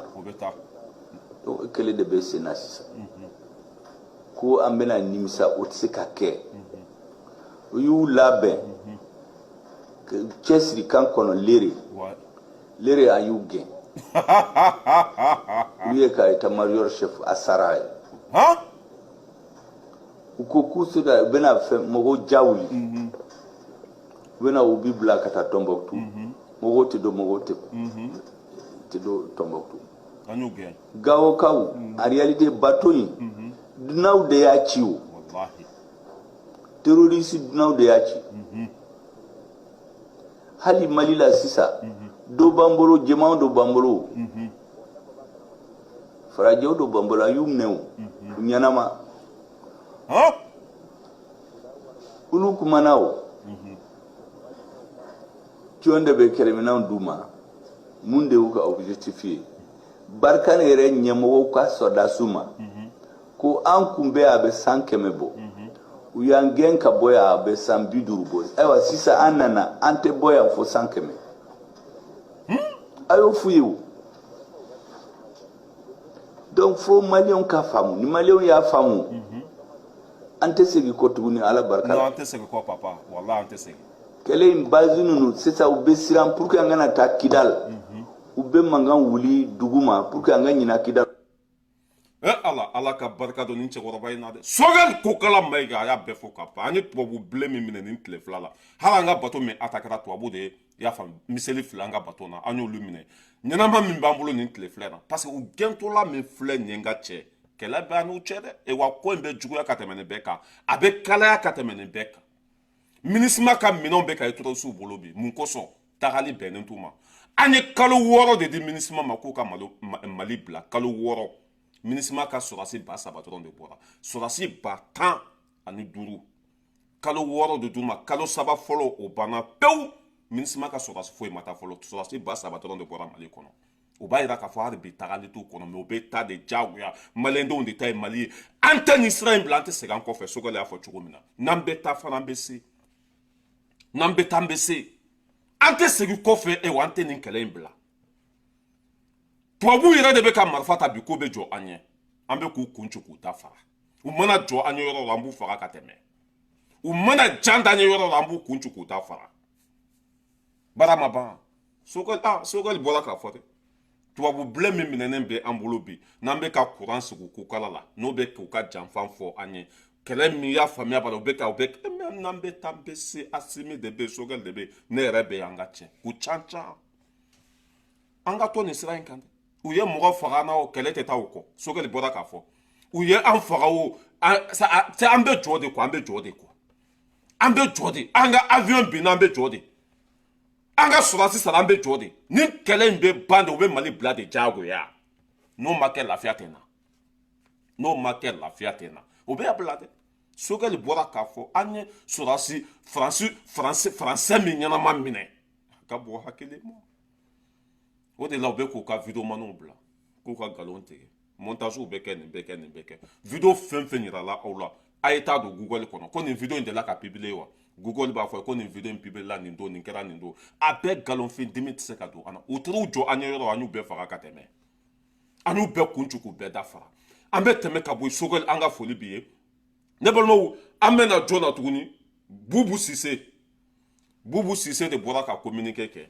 Donc, quel est le BC Nassisa? Ko ambena nimisa otseka ke. Yu labe. Chesri kan kono lere. Lere ayuge. Uye ka état-major chef Asaraï. Hein? Ukoku soda bena fe mogo jawli. Wena ubi bla kata Tombouctou mogo te do Tombouctou gawo kaw en réalité bateau yi dunaw de ya ciwo wallahi terroriste dunaw de ya ci hali Mali la sisa do bambolo jema do bambolo farajo do bambolo yum new nyanama ulu kumanao tionde be keremina nduma munde uka objectifier barkan ere nyemo ka soda suma ko an kun bɛ a bɛ 100 bɔ u y'an gɛn ka bɔ yan a bɛ 150 bɔ ayiwa sisan an nana an tɛ bɔ yan fo 100 a y'o f'u ye o donc fo maliyɛnw ka faamu ni maliyɛnw y'a faamu an tɛ segin kɔ tuguni ala barika la non an tɛ segin kɔ papa wallahi an tɛ segin kɛlɛ in base ninnu sisan u bɛ siran pour que an kana taa Kidal u bɛ mankan wuli dugu ma pour que an ka ɲina Kidal ala ka barika don nin cɛkɔrɔba in na dɛ Sogɛli Kokala Mayiga a y'a bɛɛ fɔ ka ban an ye tubabu bilen min minɛ nin tile fila la hali an ka bato min attaquera tubabu de y'a faamu miseli fila an ka bato na an y'olu minɛ ɲɛnama min b'an bolo nin tile fila la parce que u gɛntɔla min filɛ nin ye n ka cɛ kɛlɛ bɛ an n'u cɛ dɛ wa ko in bɛ juguya ka tɛmɛ nin bɛɛ kan a bɛ kalaya ka tɛmɛ nin bɛɛ kan MINUSMA ka minɛnw bɛ ka étranger bolo bi mun kosɔn tagali bɛnnen t'u ma an ye kalo 6 de di MINUSMA ma k'u ka Mali bila kalo 6 MINUSMA ka sɔrɔdasi 3,000 dɔrɔn de bɔra sɔrɔdasi 10,015 kalo 6 de d'u ma kalo 3 fɔlɔ o banna pewu MINUSMA ka sɔrɔdasi foyi ma taa fɔlɔ sɔrɔdasi 3,000 dɔrɔn de bɔra Mali kɔnɔ o b'a yira k'a fɔ hali bi tagali t'u kɔnɔ mais o bɛ taa de diyagoya maliyɛndenw de ta ye Mali ye an tɛ nin sira in bila an tɛ segin an kɔfɛ Sogɛli y'a fɔ cogo min na n'an bɛ taa fana an bɛ se n'an bɛ taa an bɛ se an tɛ segin kɔfɛ wa an tɛ nin kɛlɛ in bila tubabu yɛrɛ de bɛ ka marifa ta bi ko bɛ jɔ an ɲɛ an bɛ k'u kun ci k'u ta fara u mana jɔ an ɲɛ yɔrɔ la an b'u faga ka tɛmɛ u mana jan da an ɲɛ yɔrɔ la an b'u kun ci k'u ta fara baara ma ban Sogɛli bɔra k'a fɔ dɛ tubabu bilen min minɛnen bɛ an bolo bi n'an bɛ ka kuran sigi u Kokala la n'o bɛ k'u ka janfan fɔ an ye kɛlɛ min y'a faamuya b'a la u bɛ n'an bɛ taa an bɛ se Asimi de bɛ Sogɛli de bɛ ne yɛrɛ bɛ an ka cɛ u can an ka to nin sira in kan dɛ u ye mɔgɔ faga na o kɛlɛ tɛ taa o kɔ Sogɛli bɔra k'a fɔ u ye an faga o an bɛ jɔ de kɔ an bɛ jɔ de kɔ an bɛ jɔ de an ka avion binna an bɛ jɔ de an ka sɔrɔdasi sara an bɛ jɔ de ni kɛlɛ in bɛ ban de u bɛ Mali bila de diyagoya n'o ma kɛ lafiya tɛ na n'o ma kɛ lafiya tɛ na o bɛ bila dɛ Sogɛli bɔra k'a fɔ an ye sɔrɔdasi faransɛ min ɲɛnama minɛ a ka bɔ hakili ma o de la u bɛ k'u ka vidéomaniw bila k'u ka nkalon tigɛ montage bɛ kɛ nin bɛ kɛ nin bɛ kɛ vidéo fɛn fɛn yirala aw la a ye taa don Google kɔnɔ ko nin vidéo in delila ka publier wa Google b'a fɔ ko nin vidéo in publier la nin don nin kɛra nin don a bɛɛ nkalonfin dimi tɛ se ka don an na u taara u jɔ an ɲɛ yɔrɔ an y'u bɛɛ faga ka tɛmɛ an y'u bɛɛ kun ci k'u bɛɛ dafara an bɛ tɛmɛ ka bɔ Sogɛli an ka foli b'i ye ne balimaw an bɛ na jɔ la tuguni Bubu Sise de bɔra ka communiqué kɛ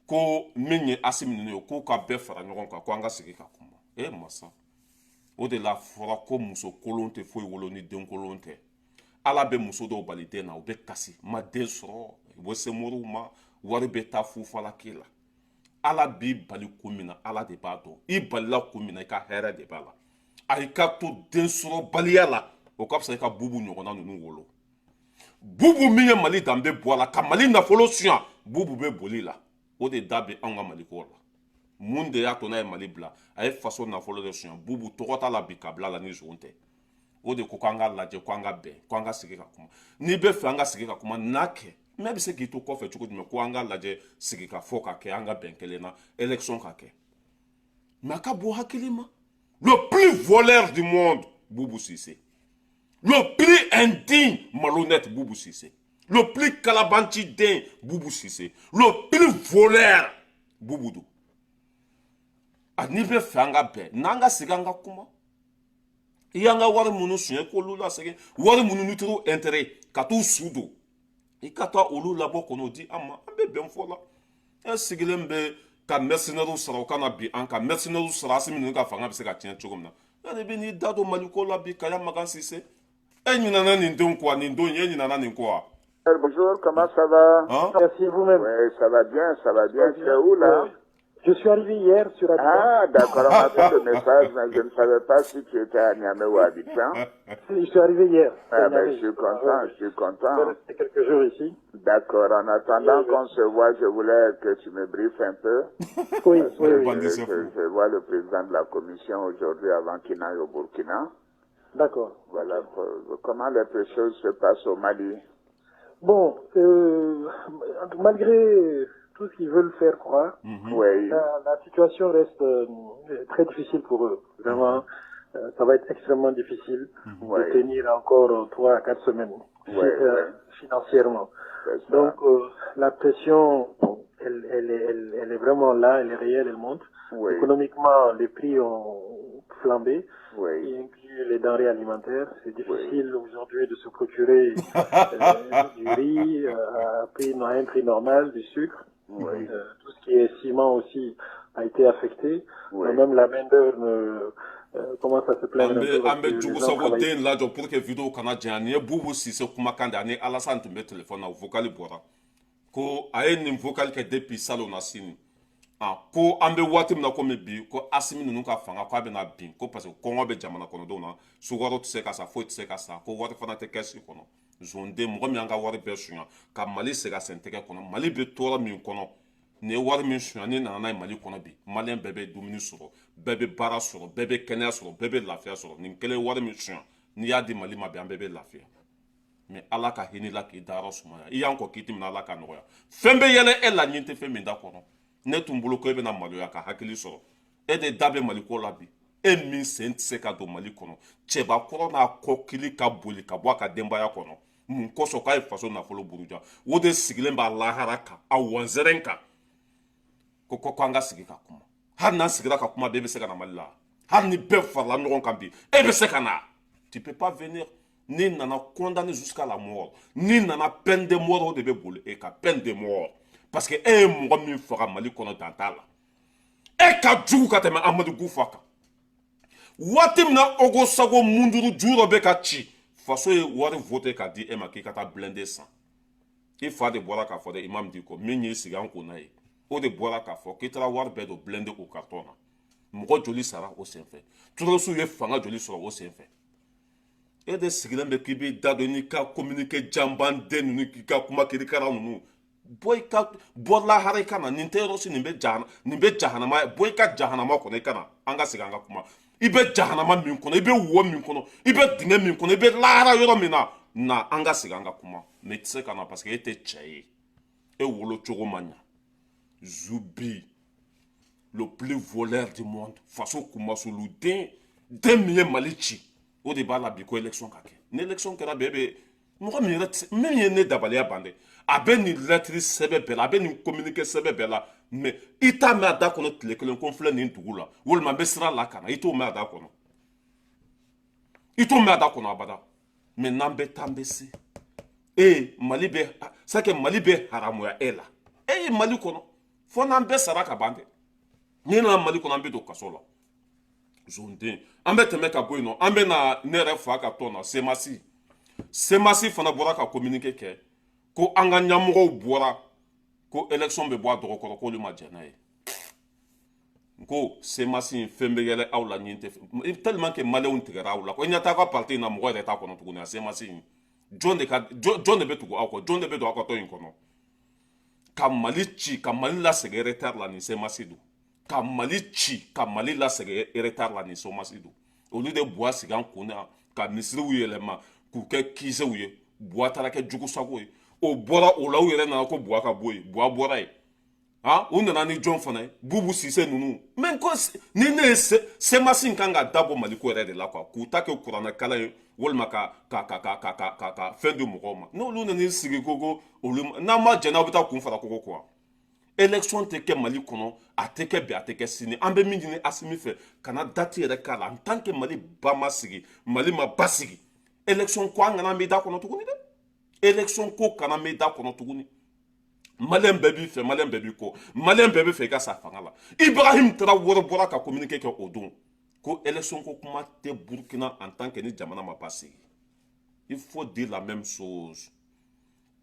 ko min ye Asimi ninnu ye k'u ka bɛɛ fara ɲɔgɔn kan ko an ka sigi ka kuma masa o de la fɔra ko muso kolon tɛ foyi wolo ni den kolon tɛ ala bɛ muso dɔw bali den na u bɛ kasi ma den sɔrɔ u bɛ se moriw ma wari bɛ taa fufalaki la ala b'i bali ko min na ala de b'a dɔn i balila ko min na i ka hɛrɛ de b'a la a i ka to den sɔrɔ baliya la o ka fisa i ka Bubu ɲɔgɔnna ninnu wolo Bubu min ye Mali danbe bɔ a la ka Mali nafolo suɲɛ Bubu bɛ boli la o de da bɛ anw ka Mali ko la mun de y'a to n'a ye Mali bila a ye faso nafolo de suɲɛ Bubu tɔgɔ t'a la bi ka bila la ni zon tɛ o de ko k'an ka lajɛ k'an ka bɛn k'an ka sigi ka kuma n'i bɛ fɛ an ka sigi ka kuma n'a kɛ mɛ bɛ se k'i to kɔfɛ cogo jumɛn ko an ka lajɛ sigi ka fɔ ka kɛ an ka bɛn kelen na élection ka kɛ mais a ka bɔ hakili ma le plus voleur du monde Bubu Sise le plus indigne malhonnête Bubu Sise le plus kalabantiden Bubu Sise le plus voleur Bubu do a n'i bɛ fɛ an ka bɛn n'an ka sigi an ka kuma i y'an ka wari minnu suɲɛ k'olu lasegin wari minnu n'u t'u intérêt ka t'u su don i ka taa olu labɔ kɔnɔ di an ma an bɛ bɛn fɔ la e sigilen bɛ ka mercenaires sara u kana bi an ka mercenaires sara Asimi ninnu ka fanga bɛ se ka tiɲɛ cogo min na e de bɛ n'i da don Mali ko la bi Kaya Magan Sise e ɲinana nin don quoi nin don e ɲinana nin ko wa. Bonjour, comment ça va? Merci vous-même. Oui, ça va bien, ça va bien. C'est où là? Je suis arrivé hier sur Abidjan. Ah, d'accord, on m'a fait le message, mais je ne savais pas si tu étais à Niamey ou à Abidjan. Je suis arrivé hier. Ah, ben, je suis content, je suis content. Je vais rester quelques jours ici. D'accord, en attendant qu'on se voit, je voulais que tu me briefes un peu. Oui, Parce oui, que oui. je vois le président de la commission aujourd'hui avant qu'il n'aille au Burkina. D'accord. Voilà, comment les choses se passent au Mali? Bon, malgré tout ce qu'ils veulent faire croire, Oui. la situation reste très difficile pour eux. Vraiment, ça va être extrêmement difficile de tenir encore 3 à 4 semaines financièrement. Donc la pression, elle est vraiment là, elle est réelle, elle monte. Économiquement, les prix ont flambé, y inclut les denrées alimentaires. C'est difficile aujourd'hui de se procurer du riz à un prix normal, du sucre. Tout ce qui est ciment aussi a été affecté. Même la main-d'œuvre commence à se plaindre un peu. An bɛ jugu sago den lajɔ pour que vidéo kana diya ni ye bubu sise kumakan de ani alasan tun bɛ téléphone na o vocal bɔra ko a ye nin vocal kɛ depuis salon na sini ko an bɛ waati min na komi bi ko Asimi ninnu ka fanga ko a bɛna bin ko parce que kɔngɔ bɛ jamana kɔnɔdenw na sukaro tɛ se ka sa foyi tɛ se ka sa ko wari fana tɛ kɛsi kɔnɔ zonden mɔgɔ min y'an ka wari bɛɛ suɲa ka Mali segin a sen tɛgɛ kɔnɔ Mali bɛ tɔɔrɔ min kɔnɔ ni wari min suɲa ni nana n'a ye Mali kɔnɔ bi maliyɛn bɛɛ bɛ dumuni sɔrɔ bɛɛ bɛ baara sɔrɔ bɛɛ bɛ kɛnɛya sɔrɔ bɛɛ bɛ lafiya sɔrɔ nin kelen wari min suɲa n'i y'a di Mali ma bi an bɛɛ bɛ lafiya mais Ala ka hinɛ la k'i dayɔrɔ sumaya i y'an kɔ k'i tɛmɛna Ala ka nɔgɔya fɛn bɛ yɛlɛ e la ɲin tɛ fɛn min da kɔnɔ ne tun bolo ko e bɛna maloya ka hakili sɔrɔ e de da bɛ Mali ko la bi e min sen tɛ se ka don Mali kɔnɔ cɛbakɔrɔ n'a kɔkili ka boli ka bɔ a ka denbaya kɔnɔ mun kosɔn k'a ye faso nafolo buruja o de sigilen b'a lahara kan a wanzɛrɛn kan ko an ka sigi ka kuma hali n'an sigira ka kuma bɛɛ bɛ se ka na Mali la hali ni bɛɛ farala ɲɔgɔn kan bi e bɛ se ka na tu peux pas venir n'i nana condamné jusqu'à la mort n'i nana peine de mort o de bɛ boli e ka peine de mort parce que e ye mɔgɔ min faga Mali kɔnɔ dan t'a la e ka jugu ka tɛmɛ Amadu Gufa kan waati min na Ogo Sago Munduru ju dɔ bɛ ka ci faso ye wari voté ka di e ma k'i ka taa blindé san i fa de bɔra k'a fɔ dɛ Imam Diko min y'i sigi an kun na ye o de bɔra k'a fɔ k'i taara wari bɛɛ don blindé o carton na mɔgɔ joli sara o senfɛ turɔsiw ye fanga joli sɔrɔ o senfɛ e de sigilen bɛ k'i b'i da don n'i ka communiqué janbanden ninnu k'i ka kuma kirikara ninnu bɔ i ka bɔ lahara i ka na nin tɛ yɔrɔ si nin bɛ jahanama ye bɔ i ka jahanama kɔnɔ i ka na an ka segin an ka kuma i bɛ jahanama min kɔnɔ i bɛ wo min kɔnɔ i bɛ dingɛ min kɔnɔ i bɛ lahara yɔrɔ min na an ka segin an ka kuma mais i tɛ se ka na parce que e tɛ cɛ ye e wolo cogo ma ɲa Zubi le plus voleur du monde faso kumasulu den min ye Mali ci o de b'a la bi ko élection ka kɛ ni élection kɛra bɛɛ bɛ mɔgɔ min ye ne dabaliya ban dɛ a bɛ nin lettre sɛbɛn bɛɛ la a bɛ nin communiqué sɛbɛn bɛɛ la mais i t'a mɛn a da kɔnɔ tile kelen ko n filɛ nin dugu la walima n bɛ sira la ka na i t'o mɛn a da kɔnɔ i t'o mɛn a da kɔnɔ abada mais n'an bɛ taa an bɛ se Mali bɛ c'est que Mali bɛ haramuya e la e ye Mali kɔnɔ fo n'an bɛɛ sara ka ban dɛ n'i nana Mali kɔnɔ an bɛ don kaso la zonden an bɛ tɛmɛ ka bɔ yen nɔ an bɛ na ne yɛrɛ fa ka tɔn na Semasi fana bɔra ka communiqué kɛ ko an ka ɲɛmɔgɔw bɔra ko élection bɛ bɔ a dɔgɔkɔrɔ k'olu ma jɛn n'a ye n ko Semasi fɛn bɛ yɛlɛ aw la ɲin tɛ tellement que maliyɛnw tigɛra aw la ko i ɲɛ t'a ka parti in na mɔgɔ yɛrɛ t'a kɔnɔ tuguni a Semasi jɔn de bɛ tugu aw kɔ jɔn de bɛ don aw ka tɔn in kɔnɔ ka Mali ci ka Mali lasegin retard la nin Semasi don ka Mali ci ka Mali lasegin retard la nin Semasi don olu de bua sigi an kun na ka misiriw yɛlɛma k'u kɛ kisew ye bua taara kɛ jugu sago ye o bɔra o la u yɛrɛ nana ko bua ka bɔ yen bua bɔra yen u nana ni jɔn fana ye Bubu Sise ninnu mais ko ni ne ye Semasi in kan ka dabɔ Mali ko yɛrɛ de la quoi k'u ta kɛ kuranɛkalan ye walima ka fɛn di mɔgɔw ma n'olu nana sigi ko olu n'an ma jɛn n'aw bɛ taa kun fara kogo quoi élection tɛ kɛ Mali kɔnɔ a tɛ kɛ bi a tɛ kɛ sini an bɛ min ɲini Asimi fɛ kana date yɛrɛ k'a la en tant que Mali ba ma sigi Mali ma basigi élection ko an kana mɛn i da kɔnɔ tuguni dɛ élection ko kana mɛn i da kɔnɔ tuguni maliyɛn bɛɛ b'i fɛ maliyɛn bɛɛ b'i kɔ maliyɛn bɛɛ bɛ fɛ i ka sa fanga la Ibrahim Traoré bɔra ka communiqué kɛ o don ko élection ko kuma tɛ Burkina en tant que ni jamana ma basigi il faut dire la même chose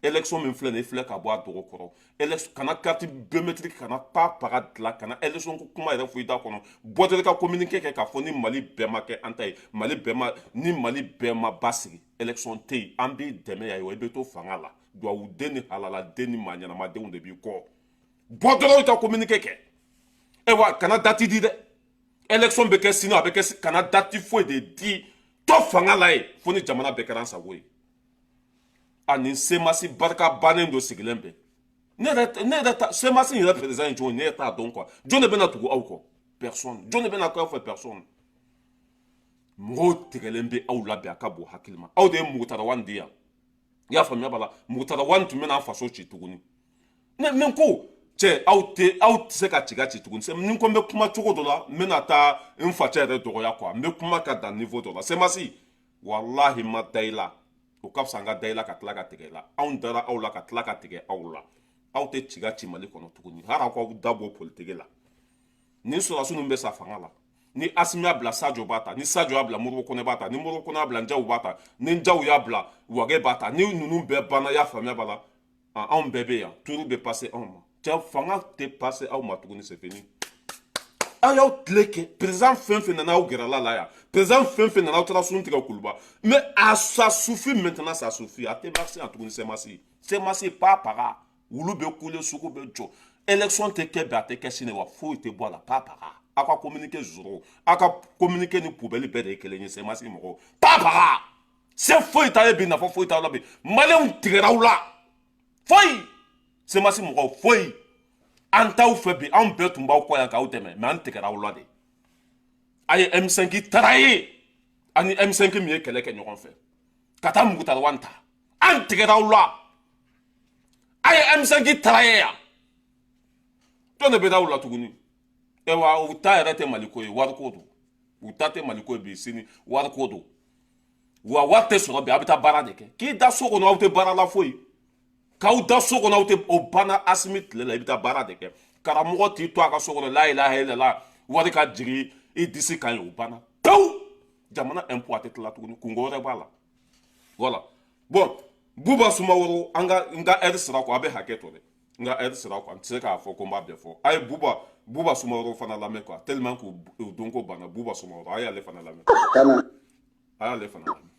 élection min filɛ nin ye filɛ ka bɔ a dogo kɔrɔ élection kana carte biométrique kana paga dilan kana élection ko kuma yɛrɛ fɔ i da kɔnɔ bɔtɛli ka communiqué kɛ k'a fɔ ni Mali bɛɛ ma kɛ an ta ye ni Mali bɛɛ ma basigi élection tɛ yen an b'i dɛmɛ yan i bɛ to fanga la duwawuden ni halaladen ni maaɲɛnamadenw de b'i kɔ bɔ dɔrɔn i ka communiqué kɛ wa kana dati di dɛ élection bɛ kɛ sini a bɛ kɛ kana dati foyi de di to fanga la ye fo ni jamana bɛɛ kɛra an sago ye ani Semasi barika bannen dɔ sigilen bɛ ne yɛrɛ Semasi yɛrɛ président ye jɔn ne yɛrɛ t'a dɔn quoi jɔn de bɛna tugu aw kɔ personne jɔn de bɛna k'aw fɛ personne mɔgɔw tigɛlen bɛ aw la bi a ka bon hakili ma aw de ye mugutara wan di yan i y'a faamuya bala mugutara wan tun bɛna faso ci tuguni ne ko cɛ aw tɛ se ka ci tuguni ni ko n bɛ kuma cogo dɔ la n bɛna taa n facɛ yɛrɛ dɔgɔya quoi n bɛ kuma ka dan niveau dɔ la semasi walahi ma da i la o ka fisa n ka da i la ka tila ka tigɛ i la anw dara aw la ka tila ka tigɛ aw la aw tɛ ci Mali kɔnɔ tuguni hali aw k'aw da bɔ politiki la ni sɔrɔdasi ninnu bɛ sa fanga la ni Asimi y'a bila Sadio b'a ta ni Sadio y'a bila Modibo Kone b'a ta ni Modibo Kone y'a bila Njawu b'a ta ni Njawu y'a bila Wage b'a ta ni ninnu bɛɛ banna y'a faamuya b'a la anw bɛɛ bɛ yan tuuru bɛ passe anw ma cɛ fanga tɛ passe aw ma tuguni c'est fini aw y'aw tile kɛ président fɛn fɛn nana aw gɛrɛla la yan président fɛn fɛn nana aw taara sun tigɛ kuluba mais ça suffit maintenant ça suffit a tɛ marché yan tuguni c'est massé pas paga wulu bɛ kule sugu bɛ jɔ élection tɛ kɛ bi a tɛ kɛ sini wa foyi tɛ bɔ a la pas paga aw ka communiqué zoro aw ka communiqué ni poubelle bɛɛ de ye kelen ye c'est massé mɔgɔw pas paga c'est foyi t'a ye bi nafa foyi t'a la bi maliyɛnw tigɛra aw la foyi c'est massé mɔgɔw foyi an t'aw fɛ bi an bɛɛ tun b'aw kɔ yan k'aw dɛmɛ mais an tigɛra aw la de a ye M5 tara ye ani M5 min ye kɛlɛ kɛ ɲɔgɔn fɛ ka taa Mugutari wan ta an tigɛra aw la a ye M5 tara ye yan jɔn de bɛ d'aw la tuguni wa u ta yɛrɛ tɛ Maliko ye wariko don u ta tɛ Maliko ye bi sini wariko don wa wari tɛ sɔrɔ bi a bɛ taa baara de kɛ k'i da so kɔnɔ aw tɛ baara la foyi k'aw da so kɔnɔ aw tɛ o banna Asimi tile la i bɛ taa baara de kɛ karamɔgɔ t'i to a ka so kɔnɔ la ilaha illallah wari ka jigin i disi kan ye o banna pewu jamana impôt a tɛ tila tuguni kungo wɛrɛ b'a la voilà bon Buba Sumaworo n ka aide sira kɔ a bɛ hakɛ to dɛ n ka aide sira kɔ n tɛ se k'a fɔ ko n b'a bɛɛ fɔ a ye Buba Sumaworo fana lamɛn quoi tellement que o don ko banna Buba Sumaworo a y'ale fana lamɛn a y'ale fana lamɛn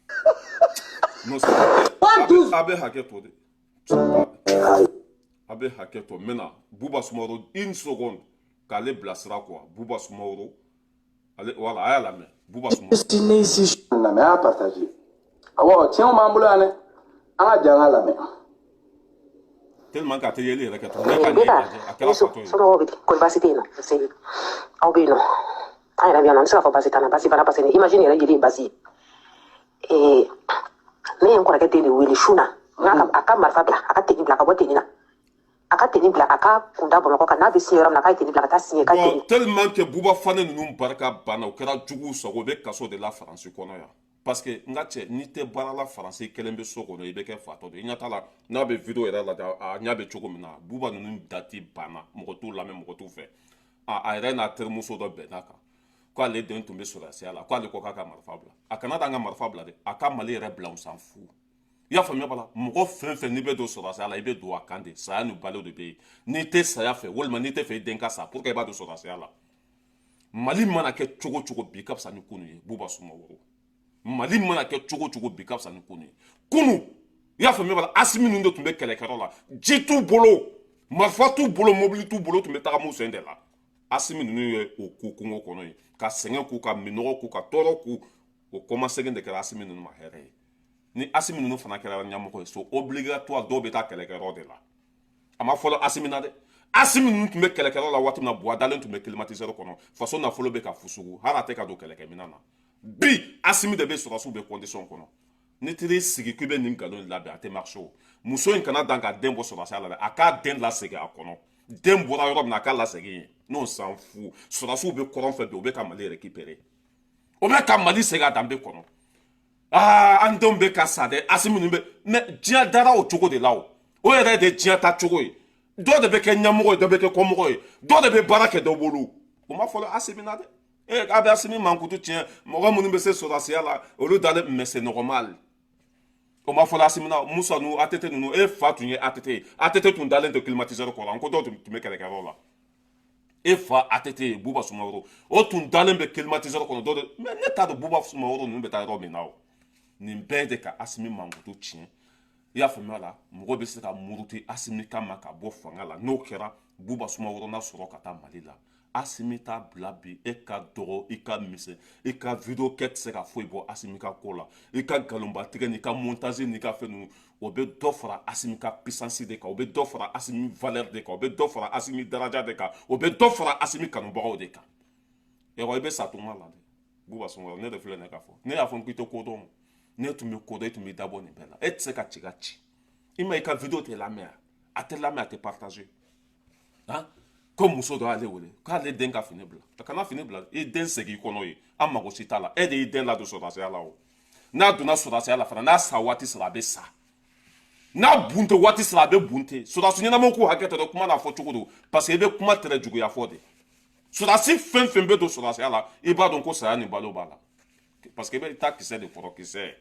non a bɛ hakɛ to dɛ a bɛ hakɛ to maintenant Buba Sumaworo une seconde k'ale bilasira quoi Buba Sumaworo ale voilà a y'a lamɛn Buba Sumaworo lamɛn a y'a partager awɔ tiɲɛw b'an bolo yan dɛ an ka jan ka lamɛn tellement que a tɛ yeli yɛrɛ kɛ to ne ka ɲɛ lajɛ a kɛra fatɔ ye somɔgɔw bɛ di kɔni baasi tɛ yen nɔ parce que aw bɛ yen nɔ an yɛrɛ bɛ yan nɔ an tɛ se k'a fɔ baasi t'an na baasi b'an na parce que imagine yɛrɛ yeli ye baasi ye ne ye n kɔrɔkɛ den de wele su na a ka marifa bila a ka teni bila a ka bɔ teni na a ka teni bila a ka kunda Bamakɔ kan n'a bɛ signé yɔrɔ min na k'a ye teni bila ka taa signé k'a teni tellement que Buba Fane ninnu barika banna o kɛra juguw sago o bɛ kaso de la Faransi kɔnɔ yan parce que n ka cɛ n'i tɛ baara la Faransi kelen bɛ so kɔnɔ i bɛ kɛ fatɔ de i ɲɛ t'a la n'a bɛ video yɛrɛ lajɛ a ɲɛ bɛ cogo min na Buba ninnu dati banna mɔgɔ t'u lamɛn mɔgɔ t'u fɛ a yɛrɛ n'a terimuso dɔ bɛnn'a kan k'ale den tun bɛ sɔrɔdasiya la k'ale ko k'a ka marifa bila a kana da an ka marifa bila dɛ a ka Mali yɛrɛ bila on s'en fout i y'a faamuya bala mɔgɔ fɛn fɛn n'i bɛ don sɔrɔdasiya la i bɛ don a kan de saya ni balo de bɛ yen n'i tɛ saya fɛ walima n'i tɛ fɛ i den ka sa pour que i b'a don sɔrɔdasiya la Mali mana kɛ cogo o cogo bi ka fisa ni kunu ye Buba Sumaworo Mali mana kɛ cogo o cogo bi ka fisa ni kunu ye kunu i y'a faamuya bala Asimi ninnu de tun bɛ kɛlɛkɛyɔrɔ la ji t'u bolo marifa t'u bolo mobili t'u bolo tun bɛ taga mun sen de la Asimi ninnu ye o ko kungo kɔnɔ ye ka sɛgɛn k'u ka minɔgɔ k'u ka tɔɔrɔ k'u o kɔmasegin de kɛra Asimi ninnu ma hɛrɛ ye ni Asimi ninnu fana kɛra ɲɛmɔgɔ ye so obligatoire dɔw bɛ taa kɛlɛkɛyɔrɔ de la a ma fɔlɔ Asimi na dɛ Asimi ninnu tun bɛ kɛlɛkɛyɔrɔ la waati min na Buwa dalen tun bɛ climatiseur kɔnɔ faso nafolo bɛ ka fusugu hali a tɛ ka don kɛlɛkɛminɛn na bi Asimi de bɛ sɔrɔsiw bɛ condition kɔnɔ ni tiri sigi k'i bɛ nin nkalon labɛn a tɛ marché o muso in kana dan ka den bɔ sɔrɔsiya la dɛ a k'a den lasegin a kɔnɔ den bɔra yɔrɔ min na a k'a lasegin yen n'o s'en fout sɔrɔsiw bɛ kɔrɔn fɛ bi o bɛ ka Mali récupérer o bɛ ka Mali segin a danbe kɔnɔ an denw bɛ ka sa dɛ Asimi ninnu bɛ mais diɲɛ dara o cogo de la o yɛrɛ de diɲɛ ta cogo ye dɔ de bɛ kɛ ɲɛmɔgɔ ye dɔ bɛ kɛ kɔmɔgɔ ye dɔ de bɛ baara kɛ dɔ bolo o ma fɔlɔ Asimi na dɛ a bɛ Asimi mankutu tiɲɛ mɔgɔ minnu bɛ se sɔrɔdasiya la olu dalen mais c'est normal o ma fɔlɔ Asimi na Musa ninnu ATT ninnu e fa tun ye ATT ye ATT tun dalen tɛ climatiseur kɔrɔ an ko dɔw tun bɛ kɛlɛkɛyɔrɔ la e fa ATT ye Buba Sumaworo o tun dalen bɛ climatiseur kɔnɔ dɔ de mais ne t'a dɔn Buba Sumaworo ninnu bɛ taa yɔrɔ min na o nin bɛɛ de ka Asimi mankutu tiɲɛ i y'a faamuya la mɔgɔ bɛ se ka muruti Asimi kama ka bɔ fanga la n'o kɛra Buba Sumaworo na sɔrɔ ka taa Mali la Asimi t'a bila bi e ka dɔgɔ i ka misɛn i ka video kɛ tɛ se ka foyi bɔ Asimi ka ko la i ka nkalonba tigɛ n'i ka montage n'i ka fɛn ninnu o bɛ dɔ fara Asimi ka puissance de kan o bɛ dɔ fara Asimi valeur de kan o bɛ dɔ fara Asimi daraja de kan o bɛ dɔ fara Asimi kanubagaw de kan yɔrɔ i bɛ sa tuma la dɛ Buba Songolo ne de filɛ ne k'a fɔ ne y'a fɔ k'i tɛ ko dɔn ne tun bɛ ko dɔn e tun bɛ dabɔ nin bɛɛ la e tɛ se ka ci ka ci i ma i ka vidéo tɛ lamɛn a tɛ lamɛn a tɛ partager han ko muso dɔ y'ale wele k'ale den ka fini bila a kana fini bila i den segin i kɔnɔ ye an mago si t'a la e de y'i den ladon sɔrɔdasiya la o n'a donna sɔrɔdasiya la fana n'a sa waati sera a bɛ sa n'a bunte waati sera a bɛ bunte sɔrɔdasi ɲɛnamaw k'u hakɛ to dɛ kuma n'a fɔ cogo do parce que i bɛ kuma tɛrɛ juguya fɔ de sɔrɔdasi fɛn fɛn bɛ don sɔrɔdasiya la i b'a dɔn ko saya ni balo b'a la parce que i bɛ taa kisɛ de kɔrɔ kisɛ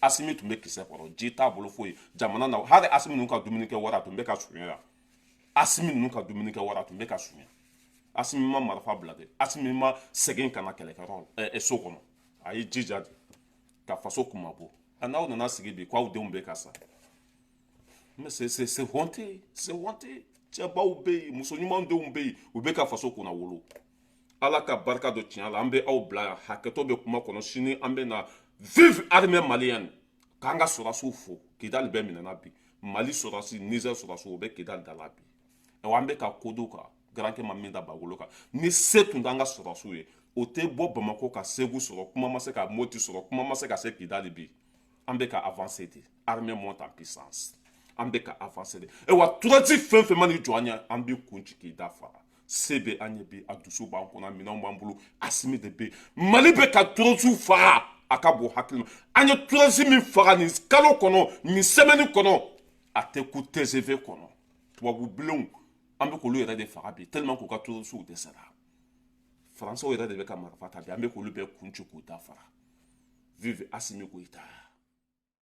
Asimi tun bɛ kisɛ kɔrɔ ji t'a bolo foyi jamana na hali Asimi ninnu ka dumuni kɛ wari a tun bɛ ka suɲɛ Asimi ninnu ka dumuni kɛ wari a tun bɛ ka suɲɛ Asimi ma marifa bila dɛ Asimi ma segin ka na kɛlɛkɛyɔrɔ so kɔnɔ a y'i jija de ka faso kumabɔ a n'aw nana sigi bi k'aw denw bɛ ka sa mais c'est honteux cɛbaw bɛ yen muso ɲuman denw bɛ yen u bɛ ka faso kunna wolo ala ka barika dɔ tiɲɛ la an bɛ aw bila yan hakɛtɔ bɛ kuma kɔnɔ sini an bɛ na vive armée malienne k'an ka sɔrɔdasiw fo Kidali bɛ minɛna bi Mali sɔrɔdasi Niger sɔrɔdasiw u bɛ Kidali da la bi an bɛ ka kodo kan garankɛ ma min da bagolo kan ni se tun t'an ka sɔrɔdasiw ye o tɛ bɔ Bamako ka Segu sɔrɔ kuma ma se ka Moti sɔrɔ kuma ma se ka se Kidali bi an bɛ ka avancer de armée monte en puissance an bɛ ka avancer de wa turasi fɛn fɛn ma ni jɔ an ɲɛ an bɛ kun ci k'i da fara se bɛ an ɲɛ bi a dusu b'an kɔnɔ minɛnw b'an bolo Asimi de bɛ Mali bɛ ka turasiw faga a ka bon hakili ma an ye turasi min faga nin kalo kɔnɔ nin semaine kɔnɔ a tɛ ku TGV kɔnɔ tubabu bilenw an bɛ k'olu yɛrɛ de faga bi tellement k'u ka turasiw dɛsɛra Français yɛrɛ de bɛ ka marifa ta bi an bɛ k'olu bɛɛ kun ci k'u da fara vive Asimi Goïta